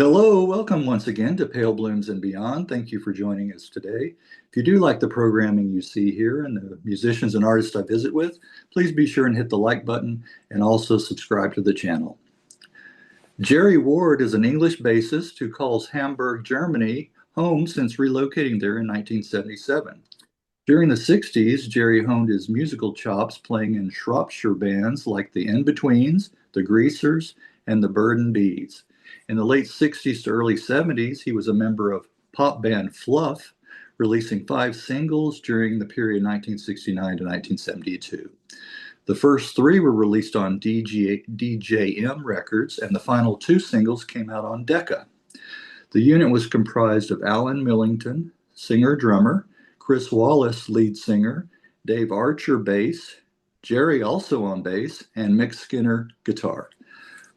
Hello, welcome once again to Pale Blooms and Beyond. Thank you for joining us today. If you do like the programming you see here and the musicians and artists I visit with, please be sure and hit the like button and also subscribe to the channel. Gerry Ward is an English bassist who calls Hamburg, Germany home since relocating there in 1977. During the 60s, Gerry honed his musical chops playing in Shropshire bands like the In-Betweens, the Greasers, and the Bird and Bees. In the late 60s to early 70s, he was a member of pop band Fluff, releasing 5 singles during the period 1969 to 1972. The first 3 were released on DJM Records, and the final 2 singles came out on Decca. The unit was comprised of Alan Millington, singer-drummer, Chris Wallace, lead singer, Dave Archer, bass, Gerry also on bass, and Mick Skinner, guitar.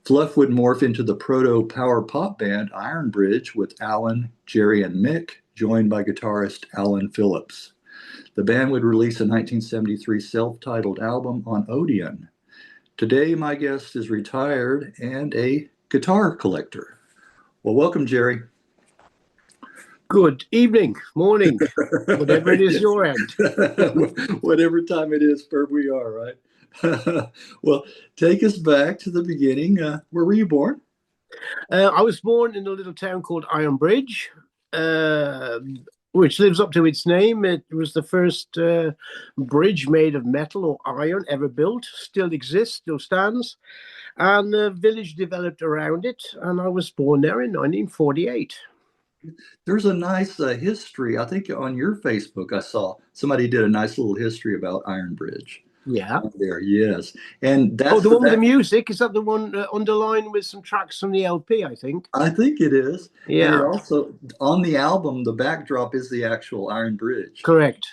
Fluff would morph into the proto power pop band Ironbridge with Alan, Gerry, and Mick, joined by guitarist Alan Phillips. The band would release a 1973 self-titled album on Odeon. Today, my guest is retired and a guitar collector. Well, welcome, Gerry. Good evening, morning, whatever it is your end. Whatever time it is where we are, right? Well, take us back to the beginning. Where were you born? I was born in a little town called Ironbridge, which lives up to its name. It was the first bridge made of metal or iron ever built, still exists, still stands. And the village developed around it, and I was born there in 1948. There's a nice history. I think on your Facebook, I saw somebody did a nice little history about Ironbridge. Yeah. There, yes. And that's the one with the music. Is that the one underlined with some tracks from the LP, I think? I think it is. Yeah. And also, on the album, the backdrop is the actual Ironbridge. Correct.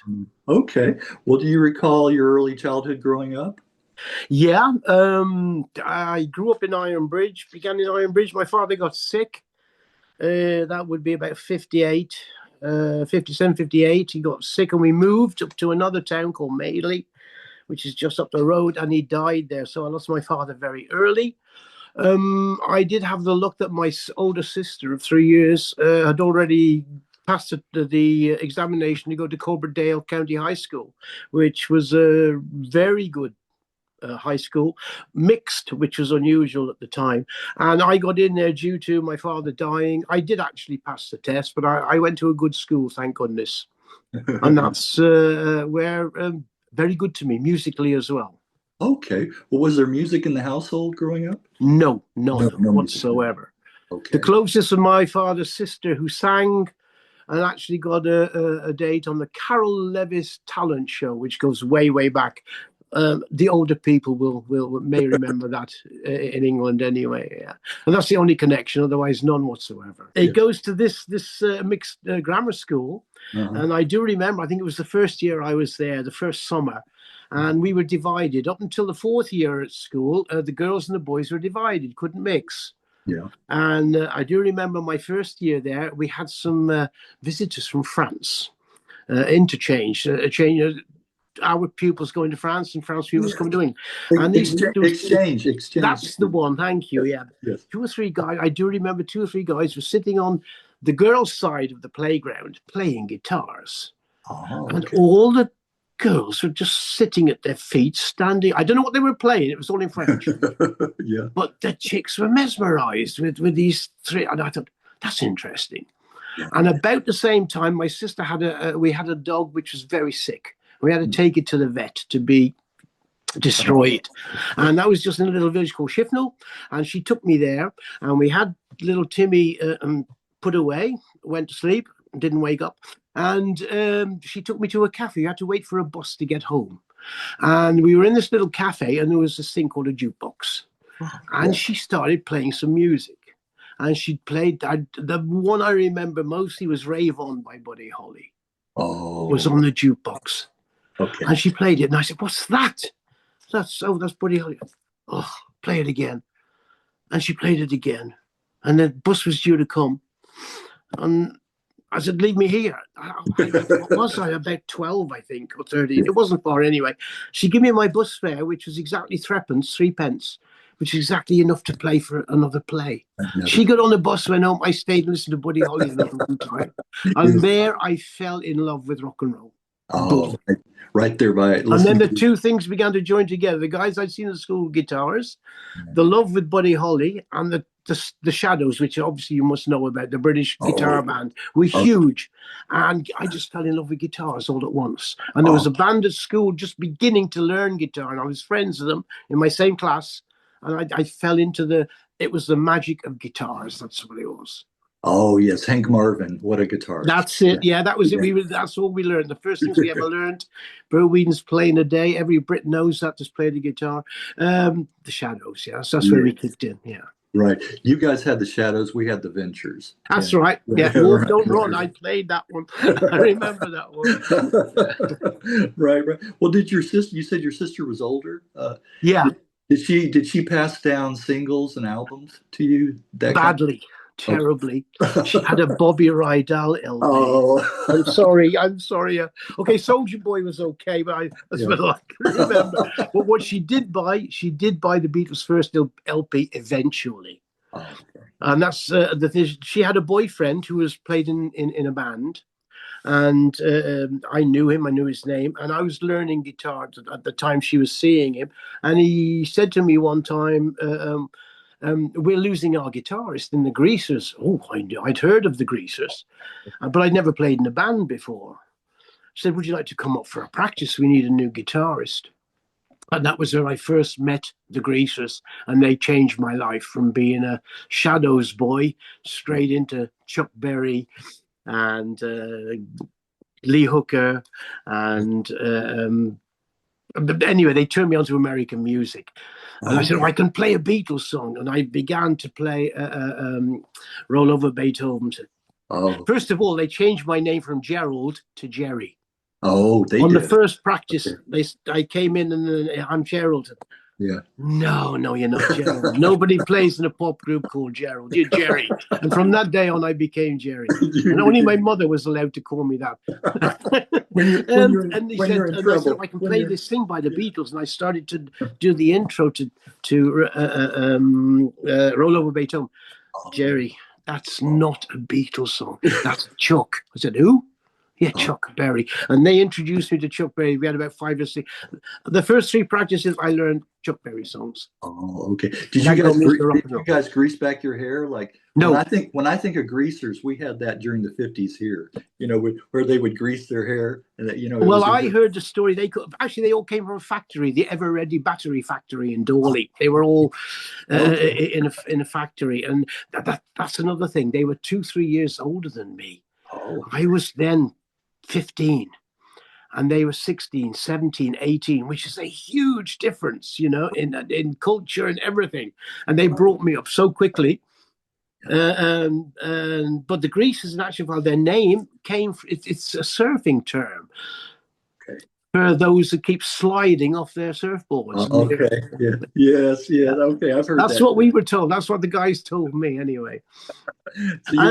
Okay. Well, do you recall your early childhood growing up? Yeah. I grew up in Ironbridge, began in Ironbridge. My father got sick. That would be about 57, 58. He got sick and we moved up to another town called Madeley, which is just up the road, and he died there. So I lost my father very early. I did have the luck that my older sister of 3 years had already passed the examination to go to Coberdale County High School, which was a very good high school, mixed, which was unusual at the time. And I got in there due to my father dying. I did actually pass the test, but I went to a good school, thank goodness. And that's where... very good to me, musically as well. Okay. Well, was there music in the household growing up? No whatsoever. Okay. The closest of my father's sister who sang and actually got a date on the Carol Levis talent show, which goes way, way back. The older people may remember that in England anyway. Yeah. And that's the only connection, otherwise none whatsoever. It goes to this mixed grammar school. And I do remember, I think it was the first year I was there, the first summer, and we were divided. Up until the 4th year at school, the girls and the boys were divided, couldn't mix. Yeah. And I do remember my first year there, we had some visitors from France, interchange, our pupils going to France and France pupils coming to England. And these exchange. That's the one, thank you, yeah. Yes. 2 or 3 guys, I do remember 2 or 3 guys were sitting on the girls' side of the playground playing guitars. Oh, and all the girls were just sitting at their feet, standing. I don't know what they were playing. It was all in French. Yeah. But the chicks were mesmerized with these 3. And I thought, that's interesting. Yeah. And about the same time, my sister we had a dog which was very sick. We had to take it to the vet to be destroyed. And that was just in a little village called Shifnal. And she took me there. And we had little Timmy put away, went to sleep, didn't wake up. And she took me to a cafe. You had to wait for a bus to get home. And we were in this little cafe, and there was this thing called a jukebox. And she started playing some music. And she played, the one I remember mostly was Rave On by Buddy Holly. Oh. It was on the jukebox. Okay. And she played it, and I said, "What's that?" That's Buddy Holly. Oh, play it again. And she played it again. And the bus was due to come. And I said, "Leave me here." What was I? About 12, I think, or 13. It wasn't far anyway. She gave me my bus fare, which was exactly 3 pence, which is exactly enough to play for another play. Never. She got on the bus, went home. I stayed and listened to Buddy Holly the whole time. And there I fell in love with rock and roll. Oh, right there by it. And then the two things began to join together. The guys I'd seen at school, guitars, the love with Buddy Holly, and the Shadows, which obviously you must know about, the British guitar band, were huge. And I just fell in love with guitars all at once. And there was a band at school just beginning to learn guitar, and I was friends with them in my same class. And I fell into it was the magic of guitars. That's what it was. Oh, yes. Hank Marvin. What a guitarist. That's it. Yeah, that was it. That's all we learned. The first things we ever learned. Bill Whedon's Playing a Day. Every Brit knows that, just play the guitar. The Shadows, yeah. So that's where we kicked in, yeah. Right. You guys had the Shadows. We had the Ventures. That's right. Yeah. Walk, Don't Run. I played that one. I remember that one. Right. Well, you said your sister was older? Yeah. Did she pass down singles and albums to you? Badly. Terribly. She had a Bobby Rydell LP. Oh, I'm sorry. Okay, Soldier Boy was okay, but that's what I can remember. But what she did buy the Beatles' first LP eventually. Oh, okay. And that's the thing. She had a boyfriend who was played in a band, and I knew him. I knew his name, and I was learning guitar at the time she was seeing him. And he said to me one time, we're losing our guitarist in the Greasers. Oh, I'd heard of the Greasers, but I'd never played in a band before. She said, would you like to come up for a practice? We need a new guitarist. And that was where I first met the Greasers, and they changed my life from being a Shadows boy straight into Chuck Berry and Lee Hooker. And anyway, they turned me on to American music. And I said, I can play a Beatles song. And I began to play Roll Over Beethoven. First of all, they changed my name from Gerald to Gerry. Oh, they on did. The first practice, I came in and I'm Gerald. Yeah. No, you're not Gerald. Nobody plays in a pop group called Gerald. You're Gerry. And from that day on, I became Gerry. And only my mother was allowed to call me that. And I said, I can play this thing by the Beatles. And I started to do the intro to Roll Over Beethoven. Gerry, that's not a Beatles song. That's Chuck. I said, who? Yeah, Chuck Berry. And they introduced me to Chuck Berry. We had about 5 or 6. The first 3 practices, I learned Chuck Berry songs. Oh, okay. Did you guys grease back your hair? Like, no. When I think of greasers, we had that during the 50s here, where they would grease their hair. And well, I heard the story. They all came from a factory, the Ever Ready battery factory in Dawley. They were all in a factory. And that's another thing. They were 2-3 years older than me. Oh. I was then 15 and they were 16, 17, 18, which is a huge difference, in culture and everything. And they brought me up so quickly. But the Greasers, in actual fact, their name came from, it's a surfing term. Okay. For those that keep sliding off their surfboards. Okay. Yeah. Yes. Yeah. Okay. I've heard that. That's what we were told. That's what the guys told me anyway.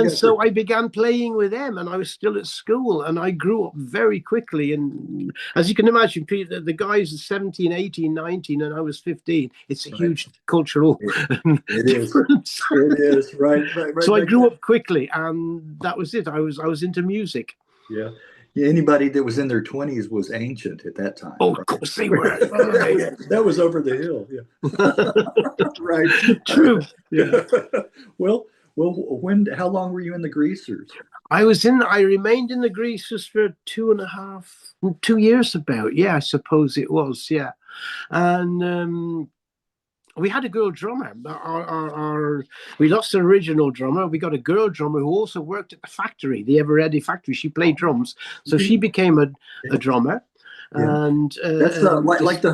So I began playing with them, and I was still at school, and I grew up very quickly. And as you can imagine, Peter, the guys are 17, 18, 19, and I was 15. It's a huge cultural difference. It is. Right. So I grew up quickly, and that was it. I was into music. Yeah. Anybody that was in their 20s was ancient at that time. Oh, right? Of course they were. That was over the hill. Yeah. Right. True. Yeah. Well, how long were you in the Greasers? I remained in the Greasers for 2 years about. Yeah, I suppose it was. Yeah. And we had a girl drummer. We lost the original drummer. We got a girl drummer who also worked at the factory, the Ever Ready factory. She played drums, so she became a drummer. Yeah. And that's like the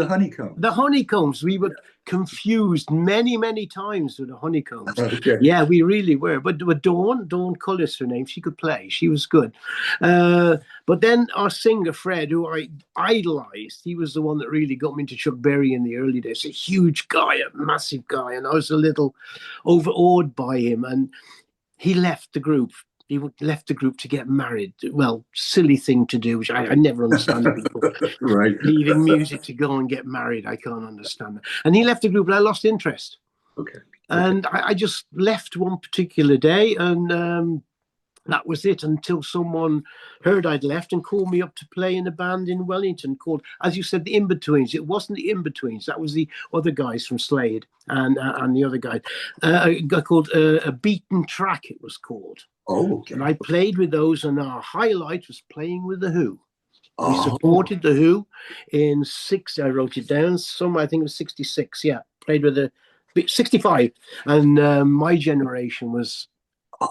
honeycomb. The honeycombs. We were confused many times with the honeycombs. Okay. Yeah, we really were. But Dawn Cullis, her name, she could play. She was good. But then our singer Fred, who I idolized, he was the one that really got me into Chuck Berry in the early days. A huge guy, a massive guy, and I was a little overawed by him. And he left the group. he left the group to get married. Well, silly thing to do, which I never understand people Right. leaving music to go and get married. I can't understand that. And he left the group, and I lost interest. Okay. And I just left one particular day, and that was it until someone heard I'd left and called me up to play in a band in Wellington called, as you said, the In-Betweens. It wasn't the In-Betweens. That was the other guys from Slade and the other guy. A guy called A Beaten Track, it was called. Oh, okay. And I played with those, and our highlight was playing with The Who. Oh. We supported The Who in I wrote it down, I think it was 66, yeah. Played with 65. And my generation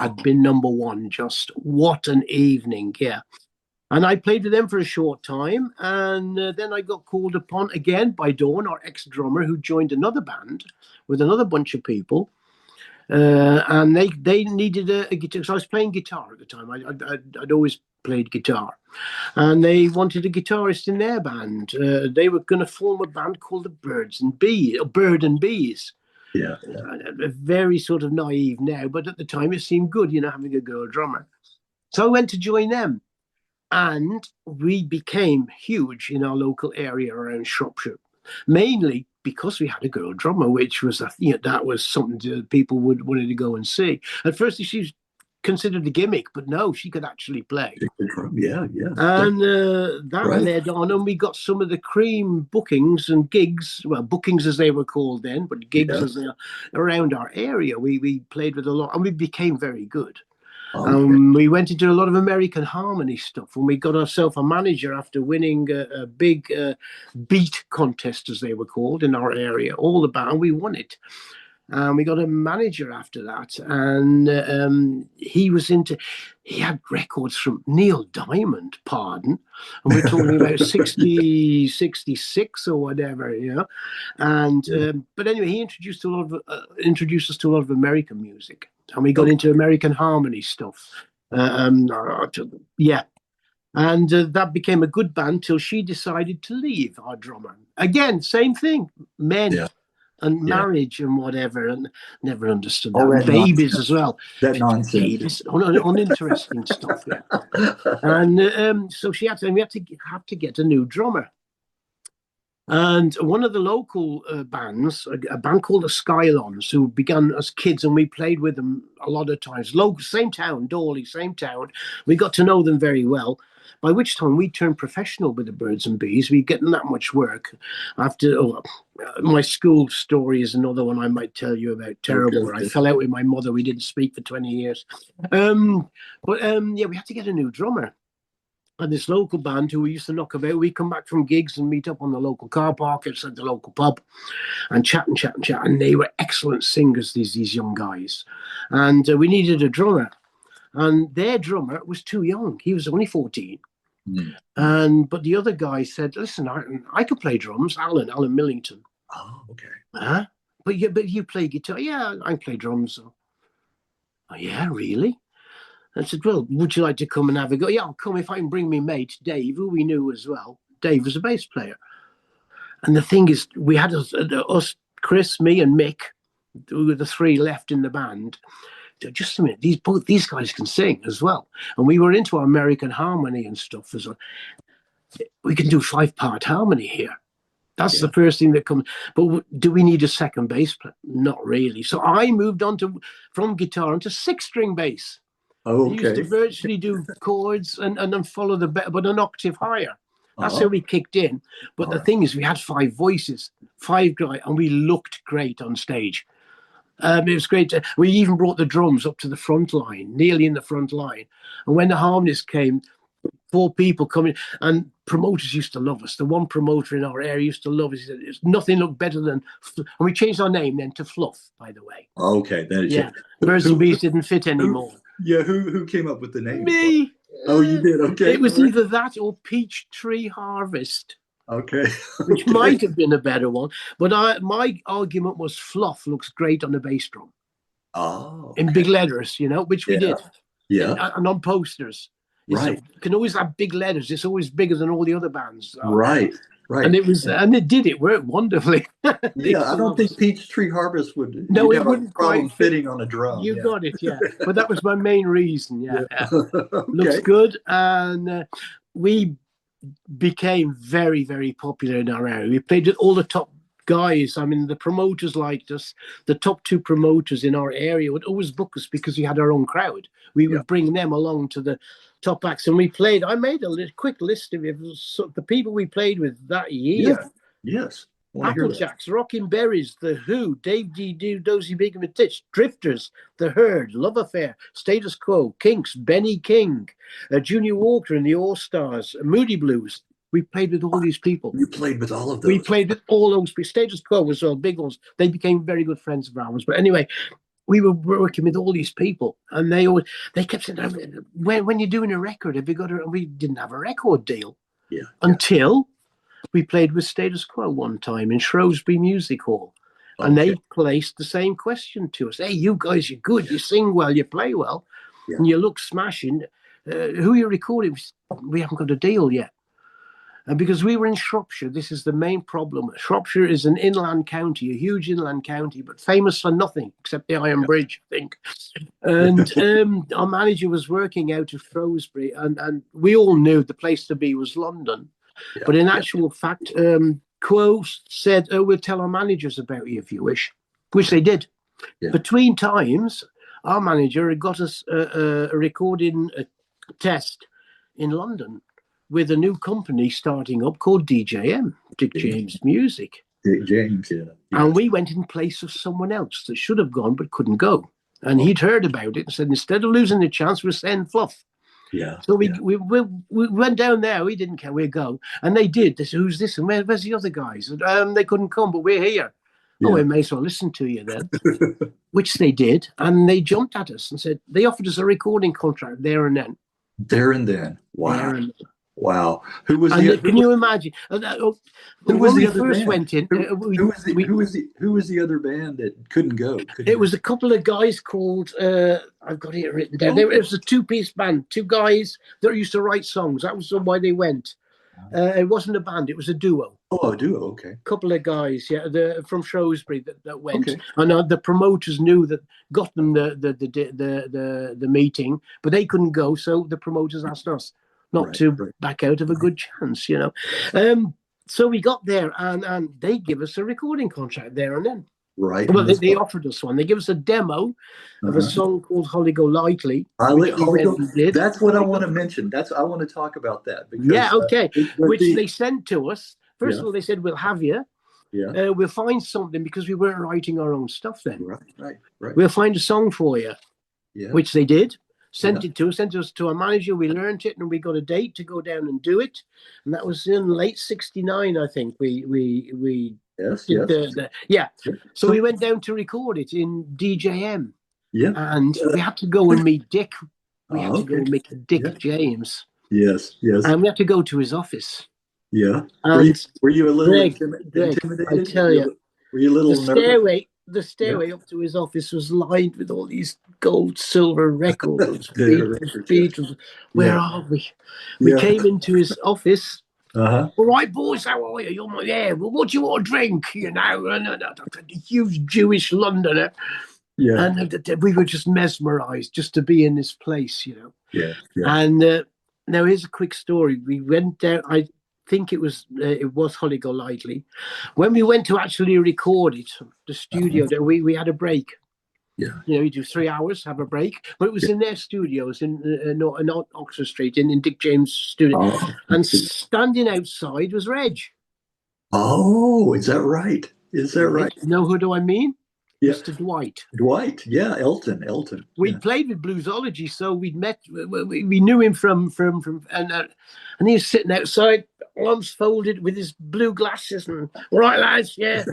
had been number one. Just what an evening, yeah. And I played with them for a short time, and then I got called upon again by Dawn, our ex-drummer, who joined another band with another bunch of people, and they needed a guitar. So I was playing guitar at the time. I'd always played guitar, and they wanted a guitarist in their band. They were going to form a band called the Bird and Bees. Yeah. Very sort of naive now, but at the time it seemed good, having a girl drummer. So I went to join them, and we became huge in our local area around Shropshire, mainly because we had a girl drummer, which was that was something that people wanted to go and see. At first, she was considered a gimmick, but no, she could actually play. Yeah. And that led on, and we got some of the cream bookings and gigs, well, bookings as they were called then, but gigs as they are around our area. We played with a lot, and we became very good. Okay. We went into a lot of American harmony stuff, and we got ourselves a manager after winning a big beat contest, as they were called, in our area, all the band, and we won it. We got a manager after that, and he had records from Neil Diamond, and we're talking about 60, 66 or whatever, and but anyway, he introduced us to a lot of American music, and we got into American harmony stuff. And that became a good band till she decided to leave, our drummer. Again, same thing, men. Yeah. And marriage and whatever, and never understood that. And babies as well. That nonsense. Babies, uninteresting stuff. Yeah. And so we had to get a new drummer. And one of the local bands, a band called the Skylons, who began as kids, and we played with them a lot of times. Local, same town, Dawley, same town. We got to know them very well. By which time we turned professional with the Birds and Bees. We getting that much work. My school story is another one I might tell you about. Terrible. Okay. I fell out with my mother. We didn't speak for 20 years. We had to get a new drummer. And this local band who we used to knock about, we come back from gigs and meet up on the local car park outside the local pub and chat. And they were excellent singers, these young guys. And we needed a drummer. And their drummer was too young. He was only 14. But the other guy said, "Listen, I could play drums." Alan Millington. Oh, okay. But you play guitar. Yeah, I play drums. So. Oh, yeah, really? I said, "Well, would you like to come and have a go?" "Yeah, I'll come if I can bring my mate Dave, who we knew as well." Dave was a bass player. And the thing is, we had us, Chris, me, and Mick. We were the three left in the band. Just a minute, these guys can sing as well, and we were into our American harmony and stuff as well. We can do 5-part harmony here. That's the first thing that comes. But do we need a second bass player? Not really. So I moved on from guitar onto 6-string bass. Oh, okay. I used to virtually do chords and then follow but an octave higher. That's how we kicked in. But the thing is, we had 5 voices, 5 guys, and we looked great on stage. It was great. We even brought the drums up to the front line, nearly in the front line. And when the harmonists came, 4 people coming, and promoters used to love us. The one promoter in our area used to love us. He said, "Nothing looked better than," and we changed our name then to Fluff, by the way. Okay, Birds and Bees didn't fit anymore. Who came up with the name? Me. Oh, you did. Okay. It was either that or Peach Tree Harvest. Okay. Which might have been a better one, but my argument was Fluff looks great on the bass drum. Oh. Okay. In big letters, which we did. Yeah. And on posters. You can always have big letters. It's always bigger than all the other bands. Right. right. And it was, and it worked wonderfully. Yeah, I don't think Peachtree Harvest would. No, you'd it have a wouldn't problem quite fit. fitting on a drum. You Yeah. got it, yeah. But that was my main reason. Yeah, Yeah. looks Okay. good, and we became very, very popular in our area. We played with all the top guys. I mean, the promoters liked us. The top two promoters in our area would always book us because we had our own crowd. We would bring them along to the top acts, and we played. I made a quick list of it. The people we played with that year. Yeah. Yes. Applejacks, Rockin' Berries, The Who, Dave D. Dozy Big and Titch, Drifters, The Herd, Love Affair, Status Quo, Kinks, Benny King, Junior Walker and the All Stars, Moody Blues. We played with all these people. You played with all of those. We played with all those people. Status Quo was all big ones. They became very good friends of ours. But anyway, we were working with all these people, and they kept saying, when you're doing a record, have you got a? We didn't have a record deal until we played with Status Quo one time in Shrewsbury Music Hall, and they placed the same question to us. Hey, you guys, you're good, you sing well, you play well, and you look smashing. Who are you recording? We haven't got a deal yet. And because we were in Shropshire, this is the main problem. Shropshire is an inland county, a huge inland county, but famous for nothing except the Ironbridge, I think. And our manager was working out of Shrewsbury, and we all knew the place to be was London. But in actual fact, Quo said, we'll tell our managers about you if you wish, which they did. Between times, our manager had got us a recording test in London with a new company starting up called DJM, Dick James Music. Dick James, yeah. And we went in place of someone else that should have gone but couldn't go. And he'd heard about it and said, instead of losing the chance, we'll send Fluff. Yeah. So we went down there. We didn't care. We'd go, and they did. They said, "Who's this? And where's the other guys?" And they couldn't come, but we're here. Yeah. Oh, we may as well listen to you then. Which they did, and they jumped at us and said they offered us a recording contract there and then. There and then. Wow. There and then. Wow. Who was can you imagine? Who when was we the other first band? went in, Who was the other band that couldn't go? It was a couple of guys called I've got it written down. It was a two-piece band, two guys that used to write songs. That was why they went. It wasn't a band; it was a duo. Oh, a duo. Okay. A couple of guys, from Shrewsbury that went, and the promoters knew that, got them the meeting, but they couldn't go, so the promoters asked us not to back out of a good chance, you know. So we got there, and they give us a recording contract there and then. Right. Well, they offered us one. They give us a demo of a song called "Holly Go Lightly." That's what I want to mention. I want to talk about that. Because, which they sent to us. First of all, they said, "We'll have you. Yeah. We'll find something," because we weren't writing our own stuff then. Right. We'll find a song for you. Yeah. Which they did. Sent us to our manager. We learned it, and we got a date to go down and do it. And that was in late '69, I think. We So we went down to record it in DJM. Yeah. And we had to go and meet Dick. We had to go and meet Dick James. Yes. And we had to go to his office. Yeah. Were you a little intimidated? I tell you. Were you a little nervous? The stairway up to his office was lined with all these gold, silver records. Beatles. Where are we? We came into his office. All right, boys, how are you? Well, what do you want to drink? You know, and a huge Jewish Londoner. Yeah. And we were just mesmerized just to be in this place, you know. Yeah. And now here's a quick story. We went down. I think it was Holly Go Lightly. When we went to actually record it, the studio, we had a break. Yeah, you know, you do 3 hours, have a break, but it was in their studios in Oxford Street, in Dick James' studio, and standing outside was Reg. Oh, is that right? Right? You know who do I mean? Yeah. Mr. Dwight. Yeah, Elton. We'd played with Bluesology, so we'd met. We knew him from and he was sitting outside, arms folded, with his blue glasses, and all right, lads, yeah.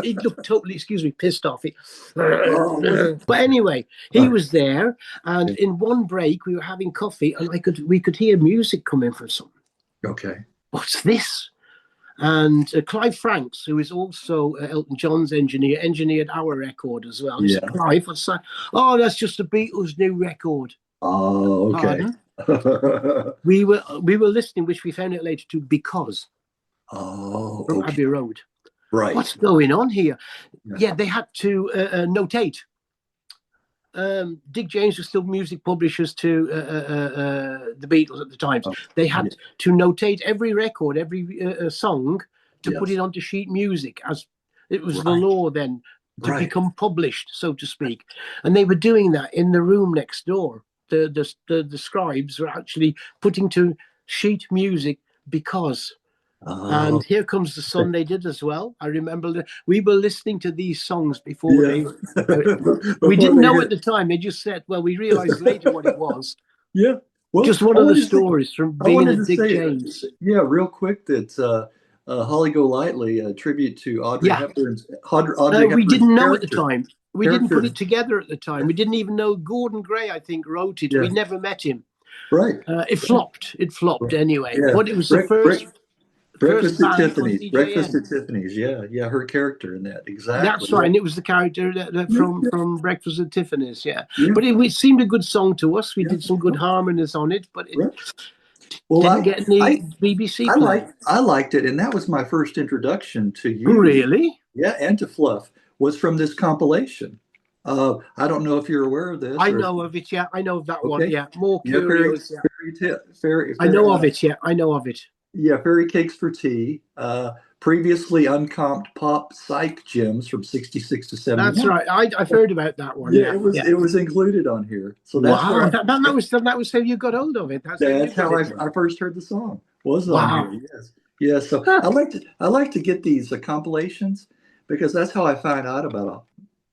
He looked totally, pissed off. But anyway, he was there, and in one break we were having coffee, and we could hear music coming from something. Okay, what's this? And Clive Franks, who is also Elton John's engineer, engineered our record as well. Yeah. Clive, what's that? Oh, that's just the Beatles' new record. Oh, okay. we were listening, which we found out later, to Because. Oh, from okay. Abbey Road. Right. What's going on here? Yeah. Yeah, they had to notate. Dick James was still music publishers to the Beatles at the time. Oh, They had to notate every record, every song, to put yes. it onto sheet music, as it was the Right. law then to Right. become published, so to speak. And they were doing that in the room next door. The scribes were actually putting to sheet music because. Oh, And Here Comes the Sun they did as well. I remember we were listening to these songs before yeah. we Before didn't they know hit- at the time. They just said, well, we realized later what it was. Yeah. Well, Just one I of the wanted to say- stories from I being wanted at to Dick say, James. yeah, real quick, that Holly Golightly, a tribute to Audrey Yeah. Hepburn's. We didn't know at the character. time. We didn't put Character. it together at the time. We didn't even know Gordon Gray, I think, wrote it. Yeah. We never met him. Right. It flopped. It flopped anyway. Yeah. But it was the first Breakfast at band on Tiffany's. DJM. Breakfast at Tiffany's. Yeah, yeah, her character in that, exactly. That's right, and it was the character from Breakfast at Tiffany's. Yeah, but it seemed a good song to us. We did some good harmonies on it, but it didn't get any BBC play. I liked it, and that was my first introduction to you. Really? Yeah, and to Fluff was from this compilation. I don't know if you're aware of this. I know of it. Yeah, I know of that one. Yeah, More Yeah, Curious. I know of it. Yeah, I know of it. Yeah, Fairy Cakes for Tea. Previously uncomped pop psych gems from 66 to 71. That's right. I've heard about that one. Yeah, it was included on here. So that's wow. That was how you got hold of it. That's how I first heard the song. Was on here. Yes. Yeah. So I like to get these compilations because that's how I find out about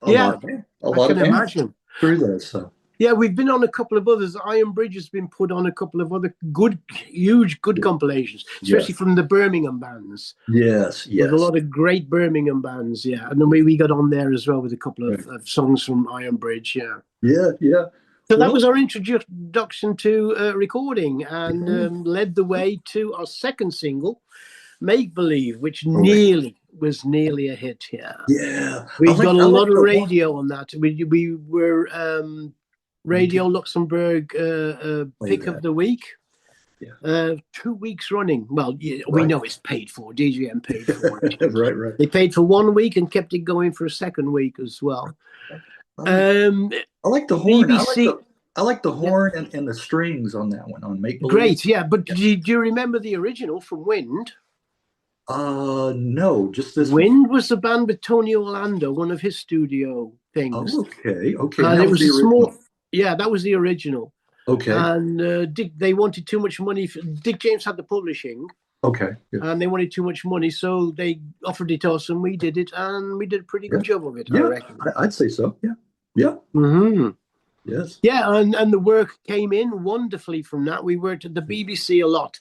a lot of bands through those. So. Yeah, we've been on a couple of others. Ironbridge has been put on a couple of other huge compilations, especially from the Birmingham bands. Yes. With a lot of great Birmingham bands, yeah. And then we got on there as well with a couple of songs from Ironbridge, yeah. Yeah. So that was our introduction to recording and led the way to our second single, Make Believe, which was nearly a hit, yeah. Yeah. We got a lot of radio on that. We were... Radio Luxembourg pick of the week. Yeah. 2 weeks running. Well, we know it's paid for. DJM paid for it. Right. They paid for 1 week and kept it going for a second week as well. I like the horn. BBC, I like the horn and the strings on that one on Make Believe. Great, yeah. But do you remember the original from Wind? No, just this. Wind was the band with Tony Orlando, one of his studio things. Oh, okay. And it was a small. Yeah, that was the original. Okay. And they wanted too much money. Dick James had the publishing. Okay. Yeah. And they wanted too much money, so they offered it to us, and we did it, and we did a pretty good job of it. Yeah, I reckon. I'd say so. Yeah. Mm-hmm. Yes. Yeah, and the work came in wonderfully from that. We worked at the BBC a lot.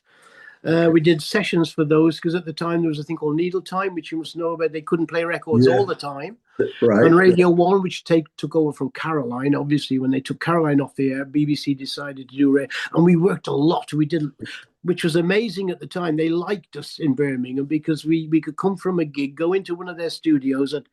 We did sessions for those because at the time there was a thing called Needle Time, which you must know about. They couldn't play records all the time. Right. On Radio 1, which took over from Caroline. Obviously, when they took Caroline off the air, BBC decided to do and we worked a lot. We did, which was amazing at the time. They liked us in Birmingham because we could come from a gig, go into one of their studios at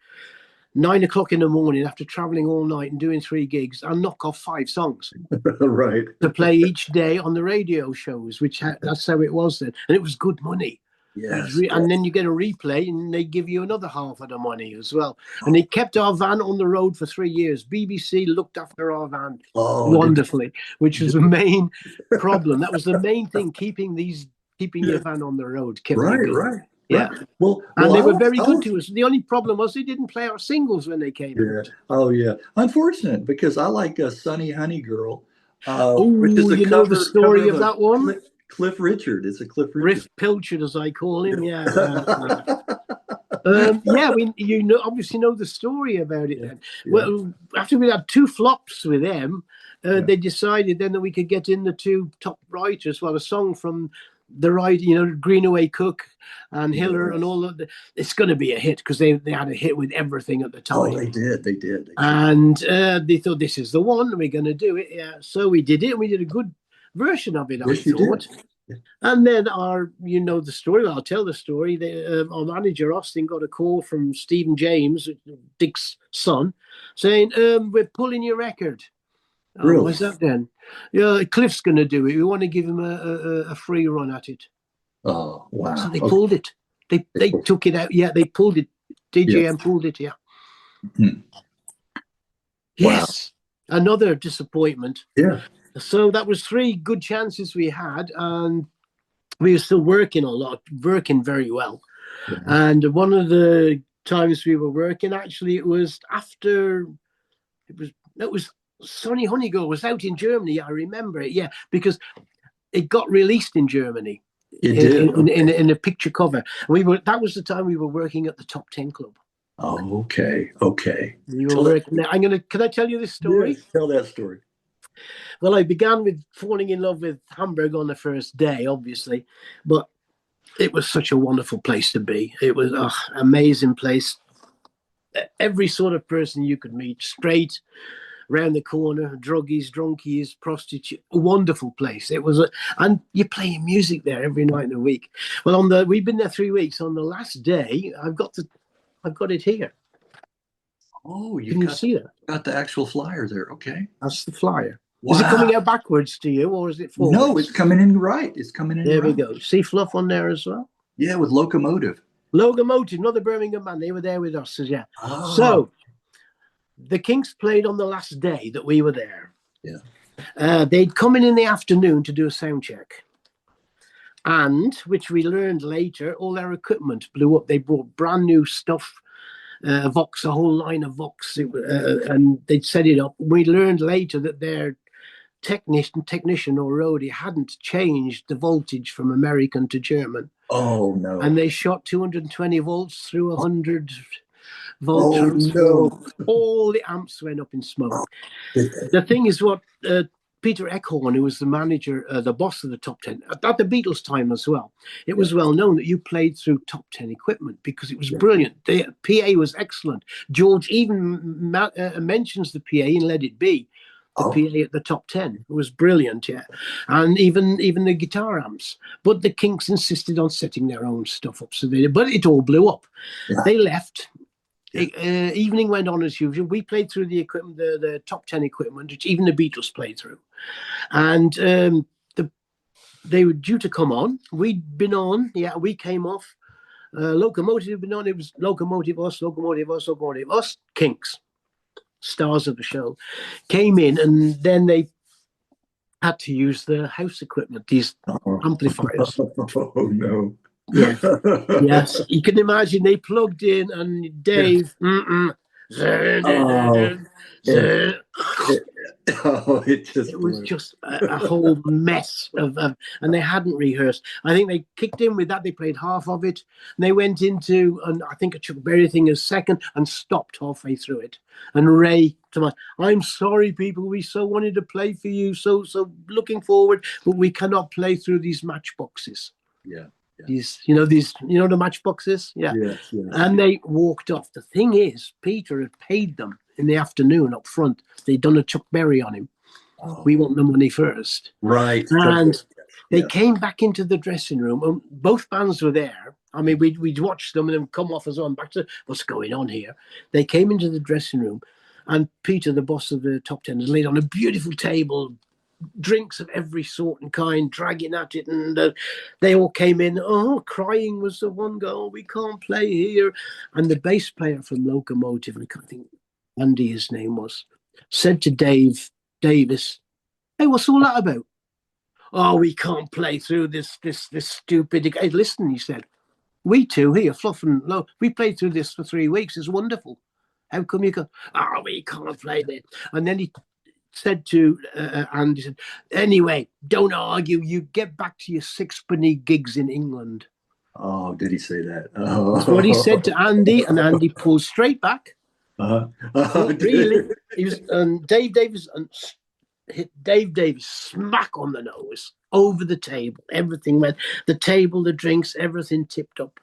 9 o'clock in the morning after traveling all night and doing 3 gigs and knock off 5 songs right to play each day on the radio shows, that's how it was then. And it was good money. Yes. And then you get a replay and they give you another half of the money as well. And they kept our van on the road for 3 years. BBC looked after our van wonderfully, which was the main problem. That was the main thing, keeping your van on the road. Right. Yeah. Well, they were very good to us. The only problem was they didn't play our singles when they came out. Oh, yeah. Unfortunate, because I like Sunny Honey Girl. Which is know the story of that one? Cliff Richard. It's a Cliff Richard. Riff Pilchard, as I call him. Yeah. You obviously know the story about it then. Yeah. Well, after we had 2 flops with them, they decided then that we could get in the 2 top writers. Well, a song from the writer, Greenaway Cook and Hiller and all of it's going to be a hit because they had a hit with everything at the time. Oh, they did. And they thought, this is the one, we're going to do it. Yeah. So we did it, and we did a good version of it, I thought. Yeah. And then the story. I'll tell the story. Our manager, Austin, got a call from Stephen James, Dick's son, saying, we're pulling your record. Really? What's that then? Yeah, Cliff's going to do it. We want to give him a free run at it. Oh, wow. So they pulled it. They took it out. Yeah, they pulled it. DJM pulled it. Yeah. Hmm. Yes. Wow. Another disappointment. Yeah. So that was 3 good chances we had, and we were still working a lot, working very well. Yeah. And one of the times we were working, actually, it was after it was Sonny Honeygirl was out in Germany. I remember it, yeah, because it got released in Germany. It did in a picture cover. That was the time we were working at the Top 10 Club. Oh, okay, okay. We were working there. Can I tell you this story? Yes, tell that story. Well, I began with falling in love with Hamburg on the first day, obviously, but it was such a wonderful place to be. It was an amazing place. Every sort of person you could meet, straight, round the corner, druggies, drunkies, prostitutes, a wonderful place. It was, and you're playing music there every night in the week. Well, we've been there 3 weeks. On the last day, I've got it here. Oh, you can see it. Got the actual flyer there. Okay, that's the flyer. Wow. Is it coming out backwards to you, or is it forwards? No, it's coming in right. It's coming in. There right. we go. See Fluff on there as well. Yeah, with Locomotive. Locomotive, another Birmingham band. They were there with us. Yeah. Oh. So the Kinks played on the last day that we were there. Yeah. They'd come in the afternoon to do a sound check. And, which we learned later, all their equipment blew up. They brought brand new stuff, Vox, a whole line of Vox, and they'd set it up. We learned later that their technician or roadie hadn't changed the voltage from American to German. Oh, no. And they shot 220 volts through 100 volts. Oh, no. All the amps went up in smoke. The thing is what Peter Eckhorn, who was the manager, the boss of the Top 10, at the Beatles time as well, it was well known that you played through Top 10 equipment because it was brilliant. The PA was excellent. George even mentions the PA in Let It Be. The PA at the Top 10. It was brilliant, yeah. And even the guitar amps. But the Kinks insisted on setting their own stuff up. But it all blew up. Yeah. They left. Yeah. Evening went on as usual. We played through the equipment, the Top 10 equipment, which even the Beatles played through. And they were due to come on. We'd been on. Yeah, we came off. Locomotive had been on. It was Locomotive, us, Kinks. Stars of the show came in, and then they had to use the house equipment, these amplifiers. Oh no. Yeah. Yes, you can imagine they plugged in, and Dave it was just a whole mess of and they hadn't rehearsed. I think they kicked in with that. They played half of it, and they went into, and I think a Chuck Berry thing as second, and stopped halfway through it. And Ray, I'm sorry, people, we so wanted to play for you, so looking forward, but we cannot play through these matchboxes. Yeah. These, the matchboxes, yeah. Yes, and they walked off. The thing is, Peter had paid them in the afternoon up front. They'd done a Chuck Berry on him. We want the money first, right? And they came back into the dressing room, and both bands were there. I mean, we'd watched them and then come off as on back to what's going on here. They came into the dressing room, and Peter, the boss of the Top 10, has laid on a beautiful table, drinks of every sort and kind, dragging at it, and they all came in. Crying was the one girl. We can't play here. And the bass player from Locomotive, and I think Andy, his name was, said to Dave Davis, "Hey, what's all that about?" "Oh, we can't play through this stupid." "Hey, listen," he said, "we two here, Fluff and Low, we played through this for 3 weeks. It's wonderful. How come you can?" "Oh, we can't play this." And then he said to Andy, said, "Anyway, don't argue. You get back to your sixpenny gigs in England." Oh, did he say that? Oh. That's what he said to Andy, and Andy pulled straight back. Really, he was, and Dave Davis hit Dave Davis smack on the nose over the table. Everything went, the table, the drinks, everything tipped up.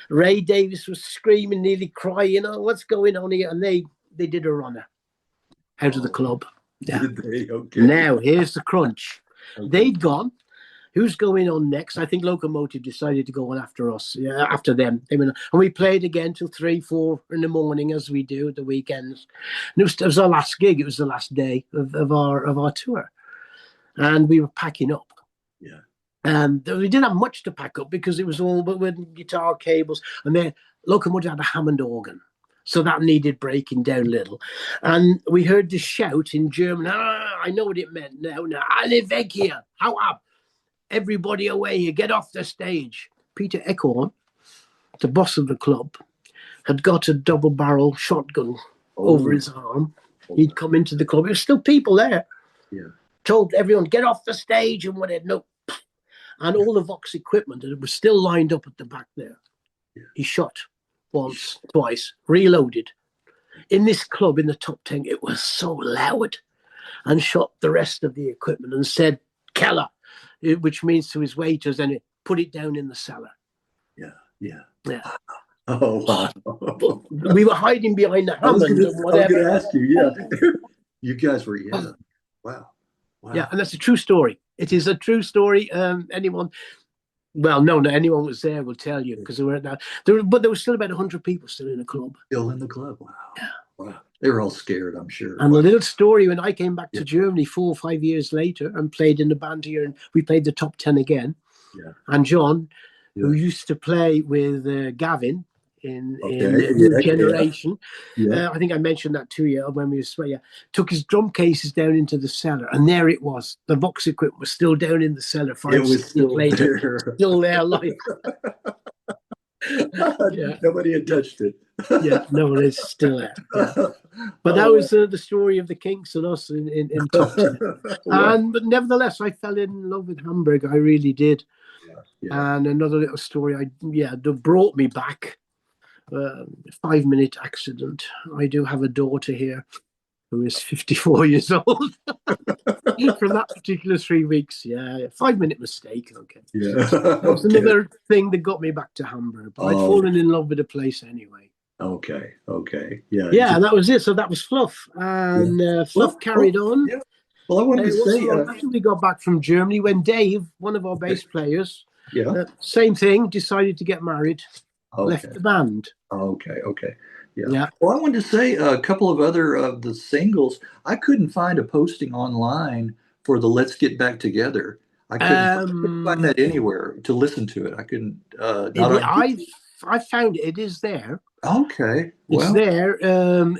Ray Davis was screaming, nearly crying, "Oh, what's going on here?" And they did a runner out of the club. Yeah. Okay. Now here's the crunch. Okay. They'd gone. Who's going on next? I think Locomotive decided to go on after us. Yeah, after them. They went, and we played again till 3, 4 in the morning, as we do at the weekends. And it was our last gig. It was the last day of our tour, and we were packing up. Yeah. And we didn't have much to pack up because it was all but with guitar cables. And then locomotive had a Hammond organ, so that needed breaking down a little. And we heard this shout in German. I know what it meant now. Now, alle weg here. How up? Everybody away here. Get off the stage. Peter Eckhorn, the boss of the club, had got a double-barrel shotgun over his arm. He'd come into the club. There were still people there. Yeah. Told everyone, get off the stage and whatever. No. And all the Vox equipment that was still lined up at the back there. Yeah. He shot once, twice, reloaded. In this club, in the top 10, it was so loud. And shot the rest of the equipment and said, Keller, which means to his waiters, and put it down in the cellar. Yeah. Oh, wow. We were hiding behind the Hammond and whatever. I was going to ask you, yeah. You guys were, yeah. Wow. Yeah, and that's a true story. It is a true story. Anyone was there will tell you, because they weren't there. But there was still about 100 people still in the club. Still in the club, wow. Yeah. Wow. They were all scared, I'm sure. And a little story, when I came back to Germany 4 or 5 years later and played in the band here, and we played the top 10 again. Yeah. And John, who used to play with Gavin in the new generation, I think I mentioned that to you when we were took his drum cases down into the cellar, and there it was. The Vox equipment was still down in the cellar 5 6 years later. Still there, like. Nobody had touched it. No, it's still there. Yeah. But that was the story of the Kinks and us in top 10. But nevertheless, I fell in love with Hamburg. I really did. And another little story, that brought me back. 5-minute accident. I do have a daughter here who is 54 years old. From that particular 3 weeks, 5-minute mistake. Okay, that was another thing that got me back to Hamburg. But I'd fallen in love with the place anyway. Okay, and that was it. So that was Fluff, and Fluff carried on. Yeah. Well, I wanted to say, after we got back from Germany, when Dave, one of our bass players, same thing, decided to get married. Left the band. Okay. Yeah. Well, I wanted to say a couple of other of the singles. I couldn't find a posting online for the "Let's Get Back Together." I couldn't find that anywhere to listen to it. I couldn't. I found it. It is there. Okay. It's there.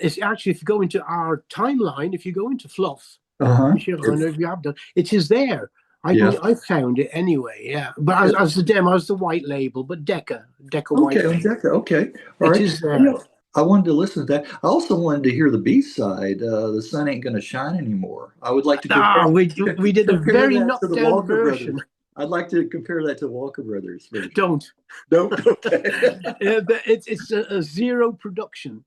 It's actually, if you go into our timeline, if you go into Fluff, I don't know if you have done. It is there. I found it anyway, But as the demo, as the white label, but Decca white label. Decca, okay. All right. Is there. I wanted to listen to that. I also wanted to hear the B-side, The Sun Ain't Gonna Shine Anymore. I would like to we did a very knocked down version. Brothers. I'd like to compare that to Walker Brothers version. Don't. Okay. It's a zero production.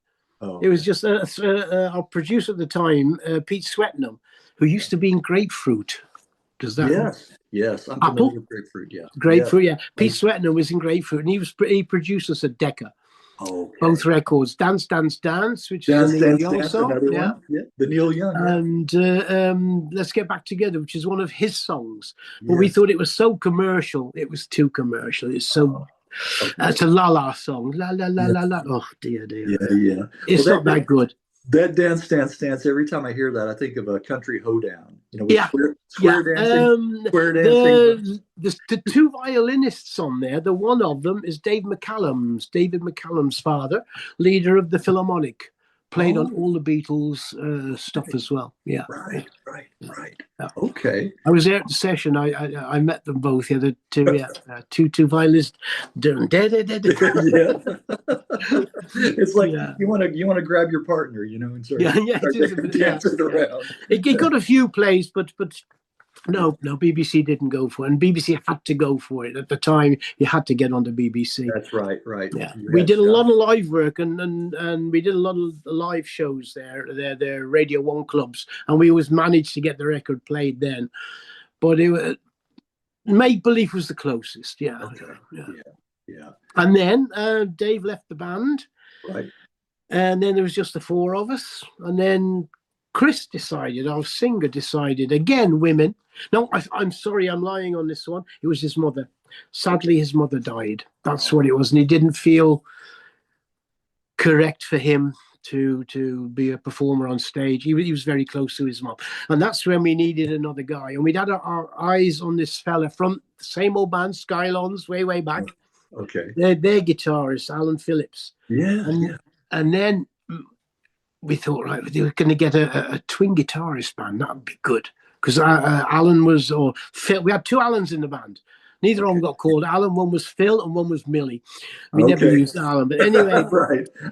It was just our producer at the time, Pete Swetnam, who used to be in Grapefruit. Does that? Yes, I'm familiar with Grapefruit. Yeah, Grapefruit. Pete Swetnam was in Grapefruit, and he produced us at Decca. Both records, Dance, which is the Neil Young song, the Neil Young, and Let's Get Back Together, which is one of his songs. But we thought it was so commercial; it was too commercial. It's so. It's a La La song, la la la la la. Oh dear. Yeah. It's not that good. That dance. Every time I hear that, I think of a country hoedown. Square dancing. The two violinists on there. The one of them is David McCallum's father, leader of the Philharmonic. Played on all the Beatles stuff as well. Yeah. Right. Okay. I was there at the session. I met them both. The two violinists. It's like you want to grab your partner, and start dancing around. It got a few plays, but no, BBC didn't go for it, and BBC had to go for it at the time. You had to get on the BBC. That's right. Yeah, we did a lot of live work, and we did a lot of live shows there. They're Radio 1 clubs, and we always managed to get the record played then. But Make Believe was the closest. Yeah. Okay. Yeah. And then Dave left the band. Right. And then there was just the four of us, and then Chris decided, our singer decided, again, women. No, I'm sorry, I'm lying on this one. It was his mother. Sadly, his mother died. That's what it was. And he didn't feel correct for him to be a performer on stage. He was very close to his mum, and that's when we needed another guy. And we'd had our eyes on this fella from the same old band, Skylons, way back. Okay. Their guitarist, Alan Phillips. And then we thought, right, we were going to get a twin guitarist band. That would be good, because Alan was, or Phil. We had two Alans in the band. Neither of them got called Alan. One was Phil and one was Millie. We never used Alan. But anyway,